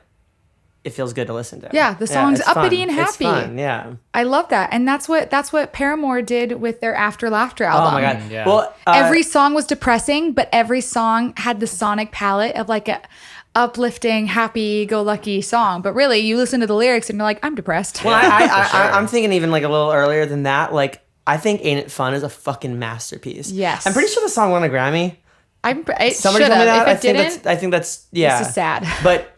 it feels good to listen to. Yeah, the song's it's uppity fun. and happy. It's fun, yeah. I love that. And that's what Paramore did with their After Laughter album. Oh my God. Yeah. Well, Every song was depressing, but every song had the sonic palette of like a uplifting, happy-go-lucky song. But really, you listen to the lyrics and you're like, I'm depressed. well, I'm thinking even like a little earlier than that. Like, I think Ain't It Fun is a fucking masterpiece. Yes. I'm pretty sure the song won a Grammy. It Somebody should told me have. that. If it didn't, I think that's yeah. this is sad. But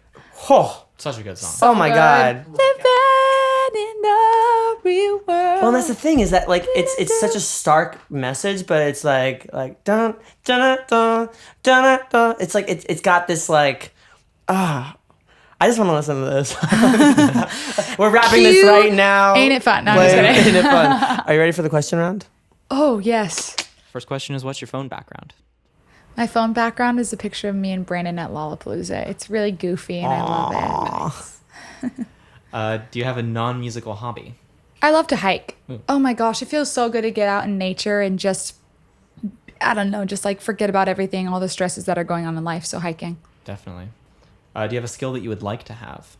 Such a good song. oh my God. Living in the real world. Well, and that's the thing is that like it's such a stark message, but it's like dun dun dun dun dun. It's like it's got this like I just want to listen to this. We're wrapping this right now. Ain't It Fun? No, I'm just kidding. Ain't It Fun? Are you ready for the question round? Oh, yes. First question is, what's your phone background? My phone background is a picture of me and Brandon at Lollapalooza. It's really goofy and I love it. Do you have a non-musical hobby? I love to hike. Oh my gosh, it feels so good to get out in nature and just, I don't know, just like forget about everything, all the stresses that are going on in life. So hiking. Definitely. Do you have a skill that you would like to have?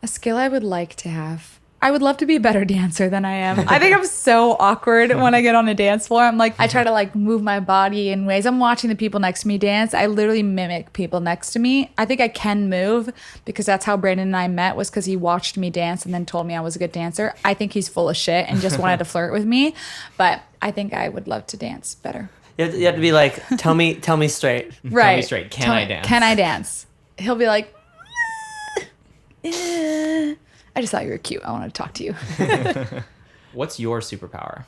A skill I would like to have. I would love to be a better dancer than I am. I think I'm so awkward when I get on a dance floor. I'm like, I try to like move my body in ways. I'm watching the people next to me dance. I literally mimic people next to me. I think I can move because that's how Brandon and I met, was because he watched me dance and then told me I was a good dancer. I think he's full of shit and just wanted to flirt with me. But I think I would love to dance better. You have to be like, tell me straight. Right. Tell me straight. Can I dance? Can I dance? He'll be like, I just thought you were cute. I want to talk to you. What's your superpower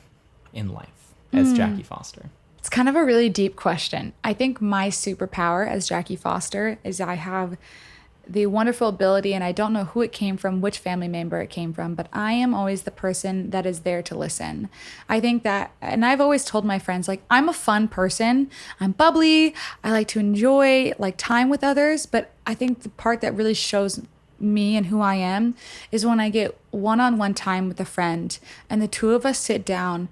in life as Jackie Foster? It's kind of a really deep question. I think my superpower as Jackie Foster is I have the wonderful ability, and I don't know who it came from, which family member it came from, but I am always the person that is there to listen. I think that, and I've always told my friends, like, I'm a fun person. I'm bubbly. I like to enjoy like time with others, but I think the part that really shows me and who I am is when I get one-on-one time with a friend and the two of us sit down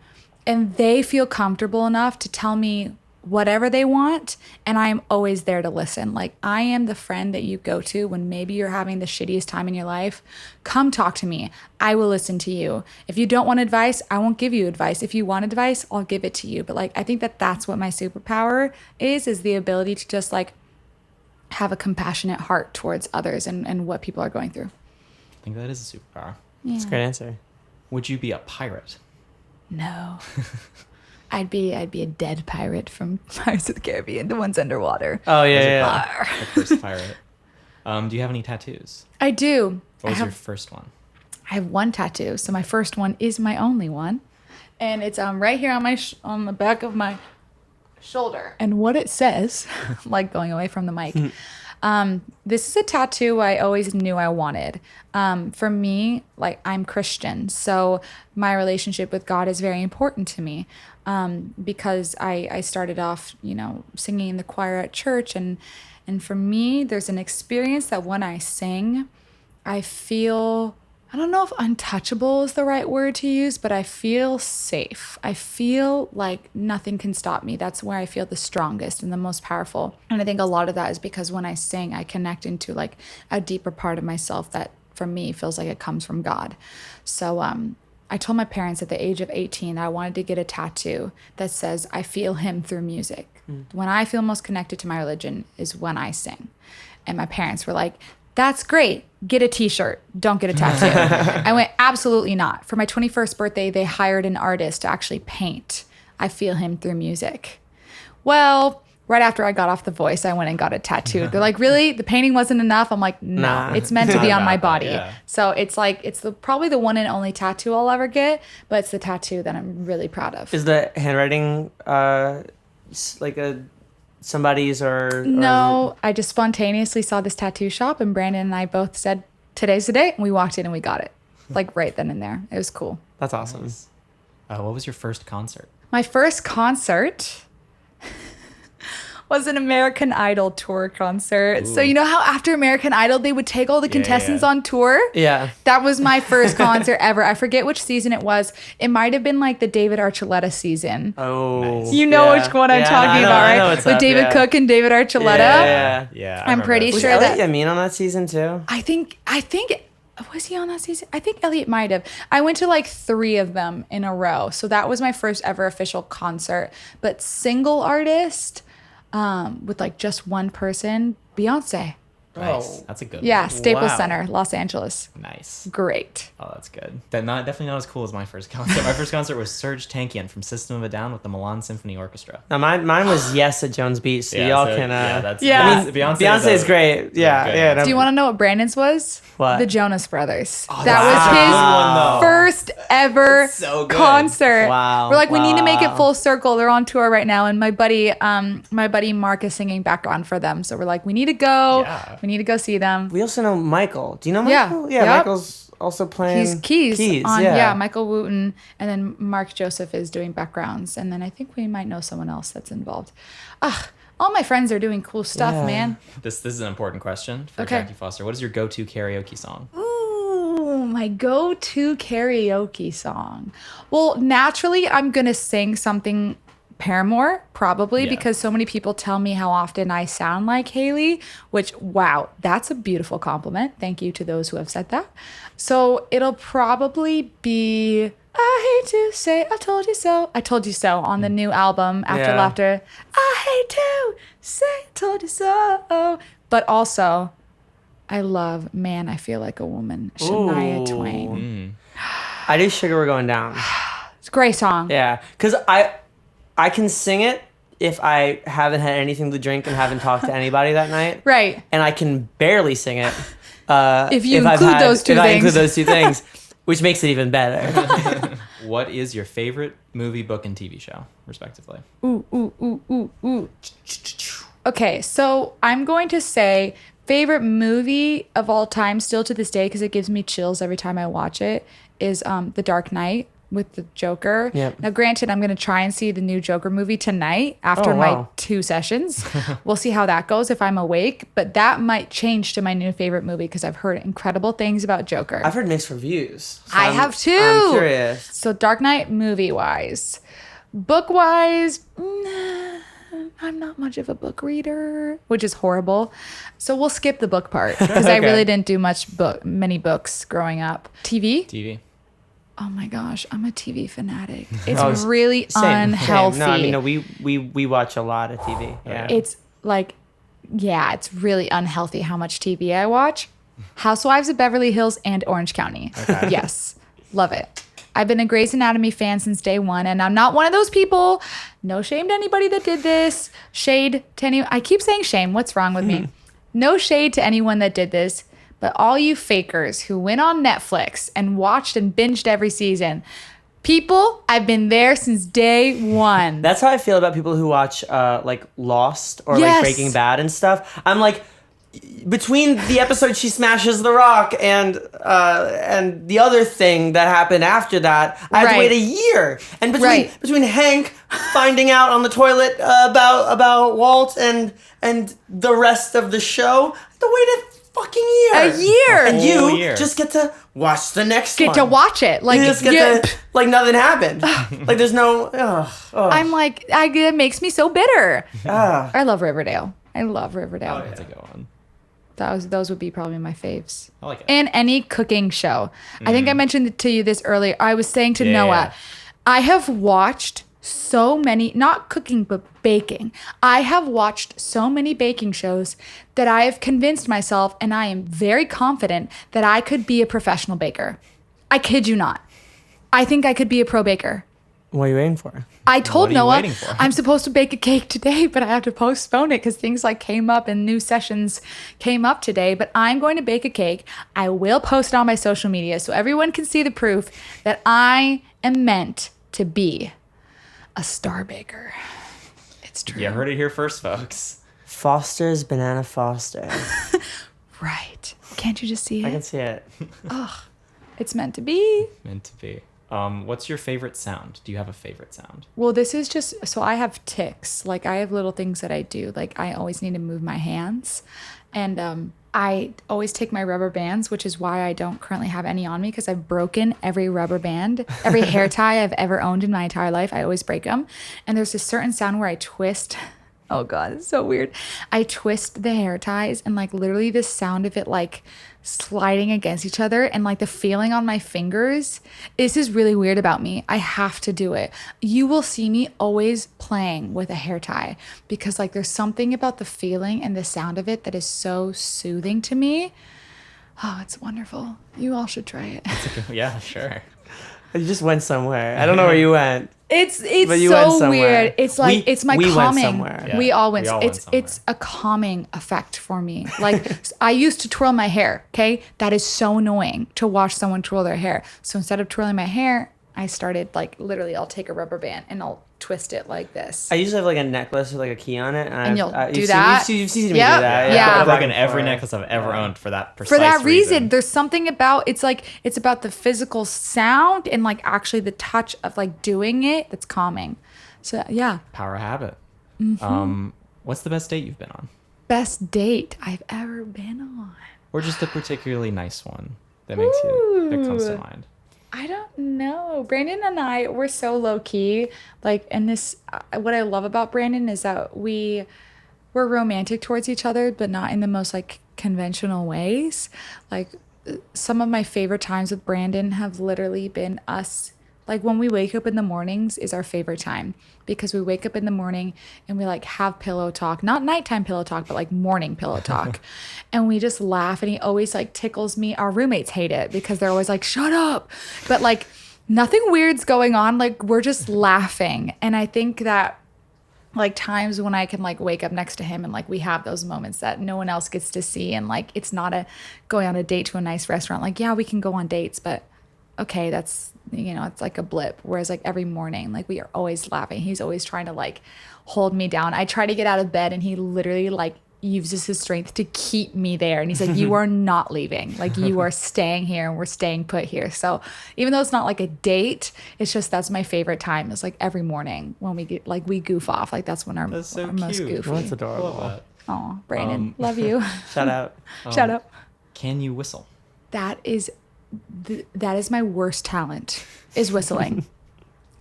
and they feel comfortable enough to tell me whatever they want, and I am always there to listen. Like, I am the friend that you go to when maybe you're having the shittiest time in your life. Come talk to me. I will listen to you. If you don't want advice, I won't give you advice. If you want advice, I'll give it to you. But like, I think that that's what my superpower is the ability to just like have a compassionate heart towards others and what people are going through. I think that is a superpower. Yeah. That's a great answer. Would you be a pirate? No. I'd be a dead pirate from Pirates of the Caribbean, the ones underwater. Oh yeah. The first pirate. Do you have any tattoos? I do. What was your first one? I have one tattoo. So my first one is my only one, and it's right here on my on the back of my shoulder. And what it says, like going away from the mic, this is a tattoo I always knew I wanted. For me, like, I'm Christian, so my relationship with God is very important to me, because I started off, singing in the choir at church, and for me, there's an experience that when I sing, I feel, I don't know if untouchable is the right word to use, but I feel safe. I feel like nothing can stop me. That's where I feel the strongest and the most powerful. And I think a lot of that is because when I sing, I connect into like a deeper part of myself that for me feels like it comes from God. So I told my parents at the age of 18 that I wanted to get a tattoo that says, I feel him through music. When I feel most connected to my religion is when I sing. And my parents were like, that's great. Get a t-shirt. Don't get a tattoo. I went, absolutely not. For my 21st birthday, they hired an artist to actually paint I feel him through music. Well, right after I got off The Voice, I went and got a tattoo. They're like, really? The painting wasn't enough? I'm like, no, it's meant to be on my body. Yeah. So it's like, it's probably the one and only tattoo I'll ever get, but it's the tattoo that I'm really proud of. Is the handwriting like somebody's or No, I just spontaneously saw this tattoo shop, and Brandon and I both said, today's the day, and we walked in and we got it. Like right then and there. It was cool. That's awesome. Nice. What was your first concert? My first concert was an American Idol tour concert. Ooh. So you know how after American Idol they would take all the contestants on tour? Yeah. That was my first concert ever. I forget which season it was. It might have been like the David Archuleta season. Oh. Nice. You know which one I'm talking about, right? With David Cook and David Archuleta. Yeah. I'm pretty sure was that. Elliot Yamin on that season too? I think. Was he on that season? I think Elliot might have. I went to like 3 of them in a row. So that was my first ever official concert. But single artist with like just one person, Beyonce. Nice. That's a good one. Yeah, Staples Center, Los Angeles. Nice. Great. Oh, that's good. Definitely not as cool as my first concert. My first concert was Serge Tankian from System of a Down with the Milan Symphony Orchestra. Now mine was Yes at Jones Beach, so y'all can. I mean, Beyonce is great. Yeah. Do you want to know what Brandon's was? What? The Jonas Brothers. That was his first ever concert. Wow. We're like, we need to make it full circle. They're on tour right now, and my buddy Mark is singing background for them. So we're like, we need to go. Yeah. We need to go see them. We also know Michael. Do you know Michael? Yeah. Yeah. Michael's also playing. He's keys on, yeah. Michael Wooten, and then Mark Joseph is doing backgrounds, and then I think we might know someone else that's involved. All my friends are doing cool stuff, man. This is an important question for Jackie Foster. What is your go-to karaoke song? Ooh, my go-to karaoke song. Well, naturally, I'm gonna sing something Paramore, probably, because so many people tell me how often I sound like Haley, which, wow, that's a beautiful compliment. Thank you to those who have said that. So it'll probably be I hate to say I told you so. I told you so on the new album, After Laughter. I hate to say I told you so. But also, I love Man, I Feel Like a Woman, Shania Twain. I do Sugar We're Going Down. It's a great song. Yeah, because I can sing it if I haven't had anything to drink and haven't talked to anybody that night. Right. And I can barely sing it if you include those two things, which makes it even better. What is your favorite movie, book, and TV show, respectively? Ooh. Okay, so I'm going to say favorite movie of all time, still to this day, because it gives me chills every time I watch it, is The Dark Knight with the Joker. Yep. Now, granted, I'm going to try and see the new Joker movie tonight after my 2 sessions. We'll see how that goes if I'm awake, but that might change to my new favorite movie because I've heard incredible things about Joker. I've heard mixed reviews. So I have too. I'm curious. So Dark Knight movie-wise. Book-wise, I'm not much of a book reader, which is horrible. So we'll skip the book part because I really didn't do many books growing up. TV? Oh my gosh, I'm a TV fanatic. It's really unhealthy. No, I mean, we watch a lot of TV. Yeah. It's like, it's really unhealthy how much TV I watch. Housewives of Beverly Hills and Orange County. Okay. Yes, love it. I've been a Grey's Anatomy fan since day one, and I'm not one of those people. No shame to anybody that did this. Shade to anyone. I keep saying shame. What's wrong with me? No shade to anyone that did this. But all you fakers who went on Netflix and watched and binged every season, people, I've been there since day one. That's how I feel about people who watch like Lost or like Breaking Bad and stuff. I'm like, between the episode she smashes the rock and the other thing that happened after that, I had to wait a year. And between Hank finding out on the toilet about Walt and the rest of the show, I had to wait fucking year. A year. And you just get to watch the next one. Get to watch it. Like, you just get to, like nothing happened. Like there's no... I'm like, it makes me so bitter. I love Riverdale. I love Riverdale. That's a good one. Those would be probably my faves. I like it. And any cooking show. I think I mentioned to you this earlier. I was saying to Noah, I have watched so many, not cooking, but baking. I have watched so many baking shows that I have convinced myself, and I am very confident that I could be a professional baker. I kid you not. I think I could be a pro baker. What are you waiting for? I told Noah I'm supposed to bake a cake today, but I have to postpone it because things like came up and new sessions came up today. But I'm going to bake a cake. I will post it on my social media so everyone can see the proof that I am meant to be a star baker. It's true. You heard it here first, folks. Foster's Banana Foster. Right. Can't you just see it? I can see it. Ugh. It's meant to be. Meant to be. What's your favorite sound? Do you have a favorite sound? Well, this is just, so I have tics. Like I have little things that I do. Like I always need to move my hands. And I always take my rubber bands, which is why I don't currently have any on me, because I've broken every rubber band, every hair tie I've ever owned in my entire life. I always break them. And there's this certain sound where I twist. Oh God, it's so weird. I twist the hair ties, and like literally the sound of it like sliding against each other and like the feeling on my fingers. This is really weird about me. I have to do it. You will see me always playing with a hair tie because like there's something about the feeling and the sound of it that is so soothing to me. Oh, it's wonderful. You all should try it. Yeah, sure. You just went somewhere. I don't know where you went. It's so weird. It's like it's my we calming. went somewhere. Yeah, We all went. went somewhere. It's a calming effect for me. Like I used to twirl my hair. Okay, that is so annoying to watch someone twirl their hair. So instead of twirling my hair, I started like literally. I'll take a rubber band and I'll twist it like this. I usually have like a necklace with like a key on it, And you'll do that? You've seen me Yep. do that. Yeah. I've Back broken and every forth. necklace I've ever owned for that precise For that reason, reason. there's something about it's like it's about the physical sound and like actually the touch of like doing it that's calming. So yeah, Power of habit. Mm-hmm. What's the best date you've been on? best date I've ever been on. Or just a particularly nice one that makes you that comes to Ooh. mind. I don't know. Brandon and I were so low key. Like, and this, what I love about Brandon is that we're romantic towards each other, but not in the most like conventional ways. Like, some of my favorite times with Brandon have literally been us. Like, when we wake up in the mornings is our favorite time because we wake up in the morning and we like have pillow talk, not nighttime pillow talk, but like morning pillow talk. And we just laugh and he always like tickles me. Our roommates hate it because they're always like, shut up. But like nothing weird's going on. Like, we're just laughing. And I think that like times when I can like wake up next to him and like we have those moments that no one else gets to see. And like, it's not a going on a date to a nice restaurant. Like, yeah, we can go on dates, but okay, that's, you know, it's like a blip. Whereas like every morning, like we are always laughing. He's always trying to like hold me down. I try to get out of bed and he literally like uses his strength to keep me there. And he's like, you are not leaving. Like, you are staying here and we're staying put here. So even though it's not like a date, it's just, that's my favorite time. It's like every morning when we get like, we goof off. Like that's when That's so our most cute. goofy. Well, that's adorable. Love that. Oh, Brandon, love you. Shout out. Shout out. Can you whistle? That is my worst talent, is whistling.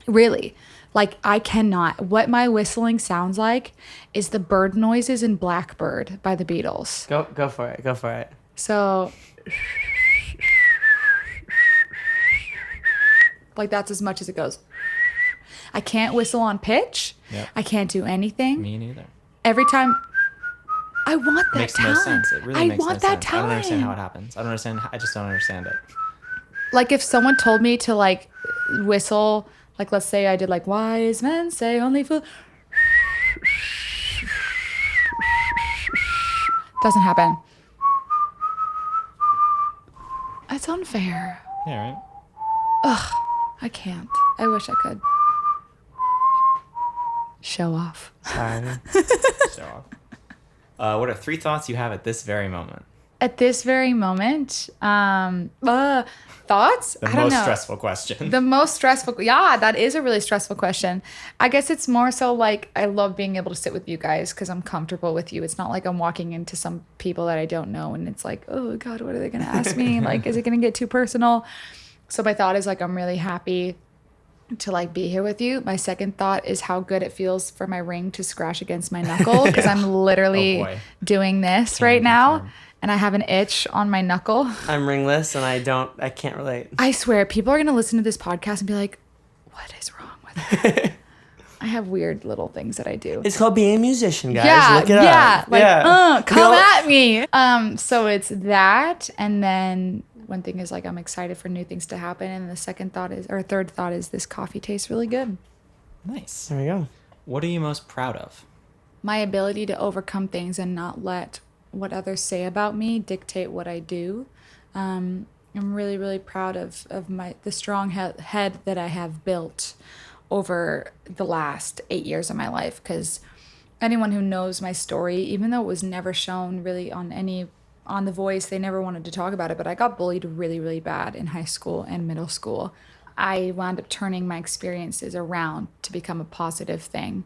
Really. Like, I cannot. What my whistling sounds like is the bird noises in Blackbird by the Beatles. Go for it. Go for it. So like that's as much as it goes. I can't whistle on pitch. Yep. I can't do anything. Me neither. Every time I want that Makes talent. no sense. It really I makes want no that sense. I don't understand how it talent. happens. I just don't understand it. Like, if someone told me to like whistle, like let's say I did like wise men say only fool, doesn't happen. It's unfair. Yeah, right? I can't. I wish I could. Show off. Sorry. Show off. What are 3 thoughts you have at this very moment? At this very moment, thoughts? The I don't most know. stressful question. The most stressful. Yeah, that is a really stressful question. I guess it's more so like I love being able to sit with you guys because I'm comfortable with you. It's not like I'm walking into some people that I don't know and it's like, oh God, what are they going to ask me? Like, is it going to get too personal? So my thought is like, I'm really happy to like be here with you. My second thought is how good it feels for my ring to scratch against my knuckle because I'm literally Oh, boy. doing this Can right now confirm. and I have an itch on my knuckle. I'm ringless and I can't relate. I swear, people are going to listen to this podcast and be like, what is wrong with her? I have weird little things that I do. It's called being a musician, guys. Yeah, Look it yeah. up. Like, We come all- at me. So it's that. And then one thing is like, I'm excited for new things to happen. And the third thought is this coffee tastes really good. Nice. There we go. What are you most proud of? My ability to overcome things and not let what others say about me dictate what I do. I'm really, really proud of the strong head that I have built over the last 8 years of my life. Because anyone who knows my story, even though it was never shown really on The Voice, they never wanted to talk about it. But I got bullied really, really bad in high school and middle school. I wound up turning my experiences around to become a positive thing.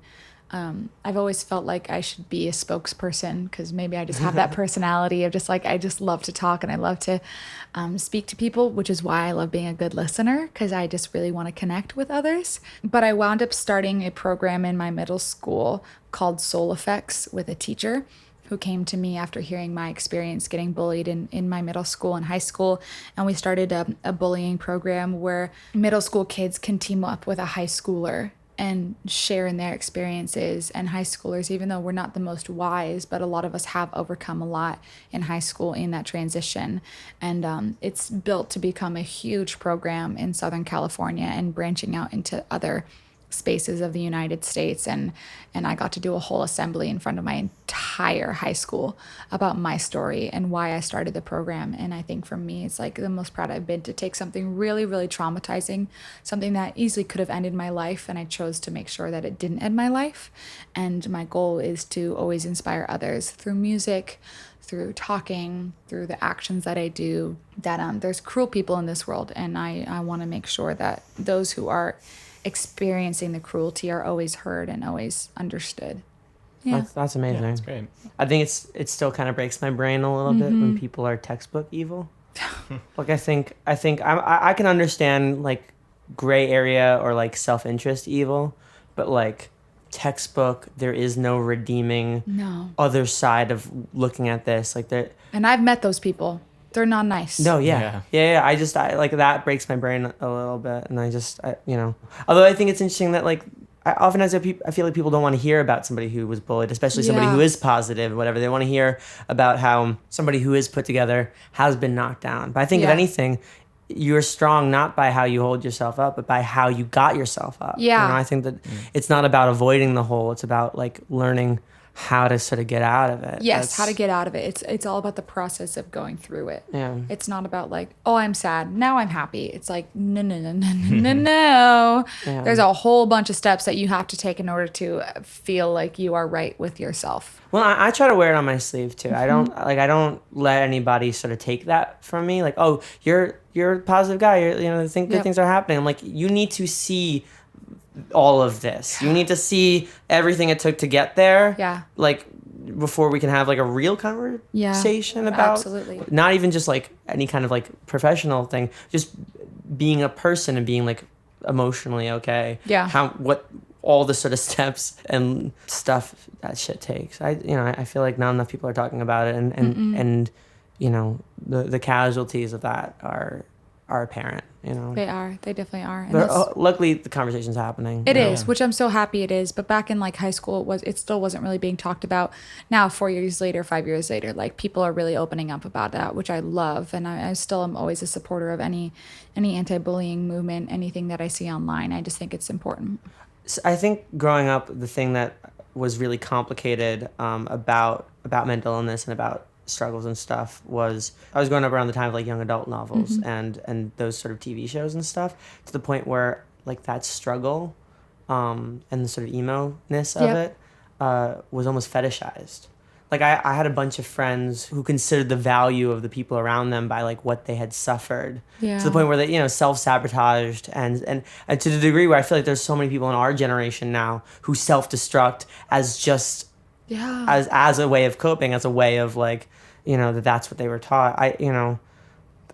I've always felt like I should be a spokesperson because maybe I just have that personality of just like, I just love to talk and I love to speak to people, which is why I love being a good listener because I just really want to connect with others. But I wound up starting a program in my middle school called Soul Effects with a teacher who came to me after hearing my experience getting bullied in my middle school and high school. And we started a bullying program where middle school kids can team up with a high schooler and share in their experiences. And high schoolers, even though we're not the most wise, but a lot of us have overcome a lot in high school in that transition. And it's built to become a huge program in Southern California and branching out into other spaces of the United States. And I got to do a whole assembly in front of my entire high school about my story and why I started the program. And I think for me, it's like the most proud I've been to take something really, really traumatizing, something that easily could have ended my life. And I chose to make sure that it didn't end my life. And my goal is to always inspire others through music, through talking, through the actions that I do, that there's cruel people in this world. And I want to make sure that those who are experiencing the cruelty are always heard and always understoed. Yeah. That's amazing. Yeah, that's great. I think it still kind of breaks my brain a little bit when people are textbook evil. Like I think I can understand like gray area or like self-interest evil, but like textbook, there is no redeeming other side of looking at this. Like that. And I've met those people. They're not nice. No, yeah. I like that breaks my brain a little bit, and although I think it's interesting that like I feel like people don't want to hear about somebody who was bullied, especially somebody who is positive, whatever. They want to hear about how somebody who is put together has been knocked down. But I think if anything, you're strong not by how you hold yourself up, but by how you got yourself up. Yeah. I think that it's not about avoiding the hole. It's about like learning how to sort of get out of it. Yes, how to get out of it. It's all about the process of going through it. Yeah. It's not about like, oh, I'm sad, now I'm happy. It's like, no. Yeah. There's a whole bunch of steps that you have to take in order to feel like you are right with yourself. Well, I try to wear it on my sleeve too. I don't let anybody sort of take that from me. Like, oh, you're a positive guy. You think good things are happening. I'm like, you need to see all of this. You need to see everything it took to get there. Yeah. Like before we can have like a real conversation about absolutely. Not even just like any kind of like professional thing, just being a person and being like emotionally okay. Yeah. What all the sort of steps and stuff that shit takes. I feel like not enough people are talking about it and the casualties of that are apparent. They are. They definitely are. But luckily, the conversation's happening. It is, which I'm so happy it is. But back in like high school, it still wasn't really being talked about. Now, 4 years later, 5 years later, like people are really opening up about that, which I love. And I still am always a supporter of any anti-bullying movement, anything that I see online. I just think it's important. So I think growing up, the thing that was really complicated about mental illness and about struggles and stuff was I was growing up around the time of like young adult novels and those sort of TV shows and stuff, to the point where like that struggle and the sort of emo-ness of it was almost fetishized. Like I had a bunch of friends who considered the value of the people around them by like what they had suffered, to the point where they self-sabotaged and to the degree where I feel like there's so many people in our generation now who self-destruct as just as a way of coping, as a way of like, that's what they were taught.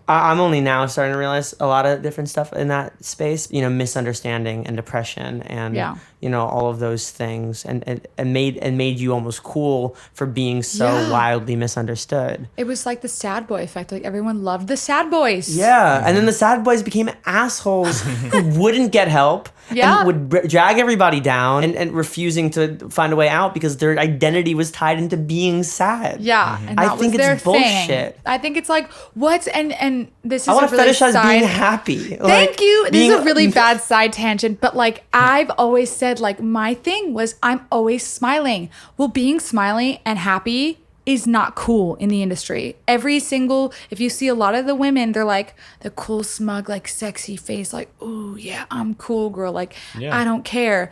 I'm only now starting to realize a lot of different stuff in that space, misunderstanding and depression and, all of those things and made you almost cool for being so wildly misunderstood. It was like the sad boy effect. Like everyone loved the sad boys. Yeah. And then the sad boys became assholes who wouldn't get help and would drag everybody down and refusing to find a way out because their identity was tied into being sad. Yeah. And that I think was their it's bullshit. thing. I think it's like, and this is I want to really fetishize being happy. Thank you. This is a really bad side tangent, but like I've always said, like my thing was I'm always smiling. Well, being smiling and happy is not cool in the industry. If you see a lot of the women, they're like the cool, smug, like sexy face, like, oh yeah, I'm cool, girl. Like I don't care.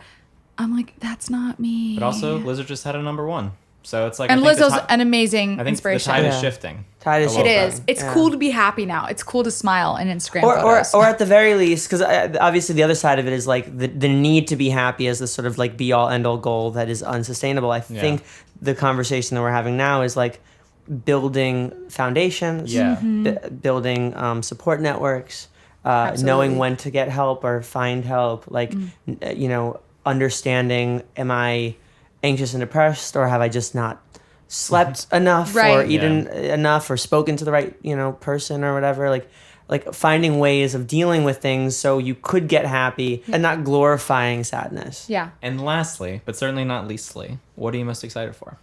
I'm like, that's not me. But also, Lizard just had a #1. So it's like, And I think Lizzo's an amazing I think inspiration. the tide is Yeah. shifting. Tide is a little It bit. is. It's cool to be happy now. It's cool to smile in Instagram photos. Or at the very least, because obviously the other side of it is like the need to be happy as this sort of like be all end all goal that is unsustainable. I think the conversation that we're having now is like building foundations, building support networks, knowing when to get help or find help, like you know, understanding, am I anxious and depressed, or have I just not slept enough or eaten enough or spoken to the right, you know, person or whatever, like finding ways of dealing with things so you could get happy and not glorifying sadness. Yeah. And lastly, but certainly not leastly, what are you most excited for?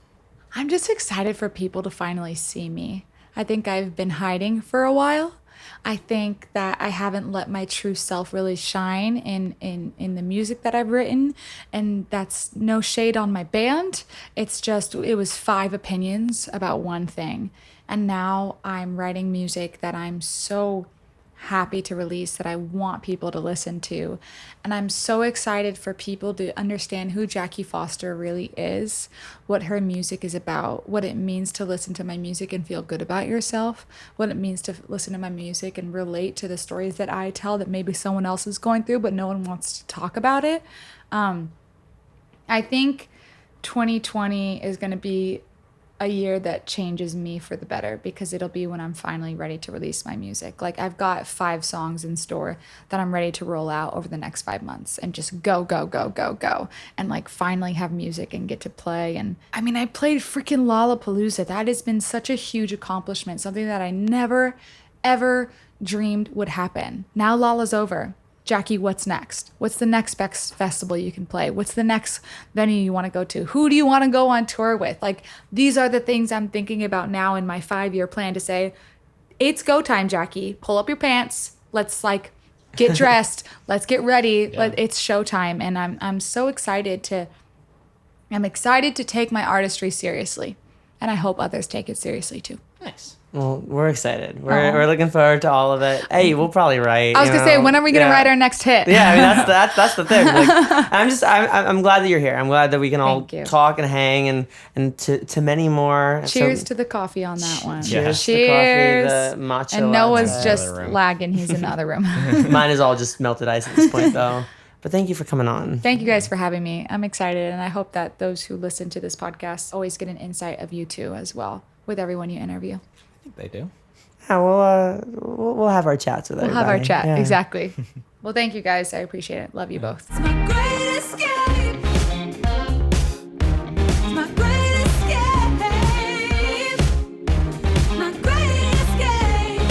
I'm just excited for people to finally see me. I think I've been hiding for a while. I think that I haven't let my true self really shine in the music that I've written. And that's no shade on my band. It's just, it was 5 opinions about one thing. And now I'm writing music that I'm so happy to release, that I want people to listen to. And I'm so excited for people to understand who Jackie Foster really is, what her music is about, what it means to listen to my music and feel good about yourself, what it means to listen to my music and relate to the stories that I tell that maybe someone else is going through, but no one wants to talk about it. I think 2020 is going to be a year that changes me for the better, because it'll be when I'm finally ready to release my music. Like, I've got 5 songs in store that I'm ready to roll out over the next 5 months and just go, and like finally have music and get to play. And I mean, I played freaking Lollapalooza. That has been such a huge accomplishment, something that I never, ever dreamed would happen. Now Lolla's over. Jackie, what's next? What's the next best festival you can play? What's the next venue you want to go to? Who do you want to go on tour with? Like, these are the things I'm thinking about now in my 5-year plan to say, it's go time, Jackie. Pull up your pants. Let's like get dressed. Let's get ready. It's showtime. And I'm so excited to take my artistry seriously. And I hope others take it seriously too. Nice. Well, we're excited. We're looking forward to all of it. Hey, we'll probably write. I was gonna say, when are we gonna write our next hit? Yeah, I mean that's the thing. Like, I'm glad that you're here. I'm glad that we can all talk and hang and to many more. Cheers to the coffee on that one. Cheers. Cheers. The coffee, the matcha. And Noah's latte. just lagging. He's in the other room. Mine is all just melted ice at this point, though. But thank you for coming on. Thank you guys for having me. I'm excited, and I hope that those who listen to this podcast always get an insight of you too as well with everyone you interview. I think they do. Yeah, we'll have our chats with everybody. We'll have our chat, yeah. Exactly. Well, thank you guys. I appreciate it. Love you both. It's my great escape. It's my great escape. My great escape.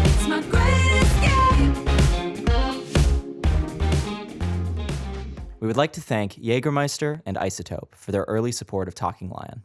It's my great escape. We would like to thank Jägermeister and Isotope for their early support of Talking Lion.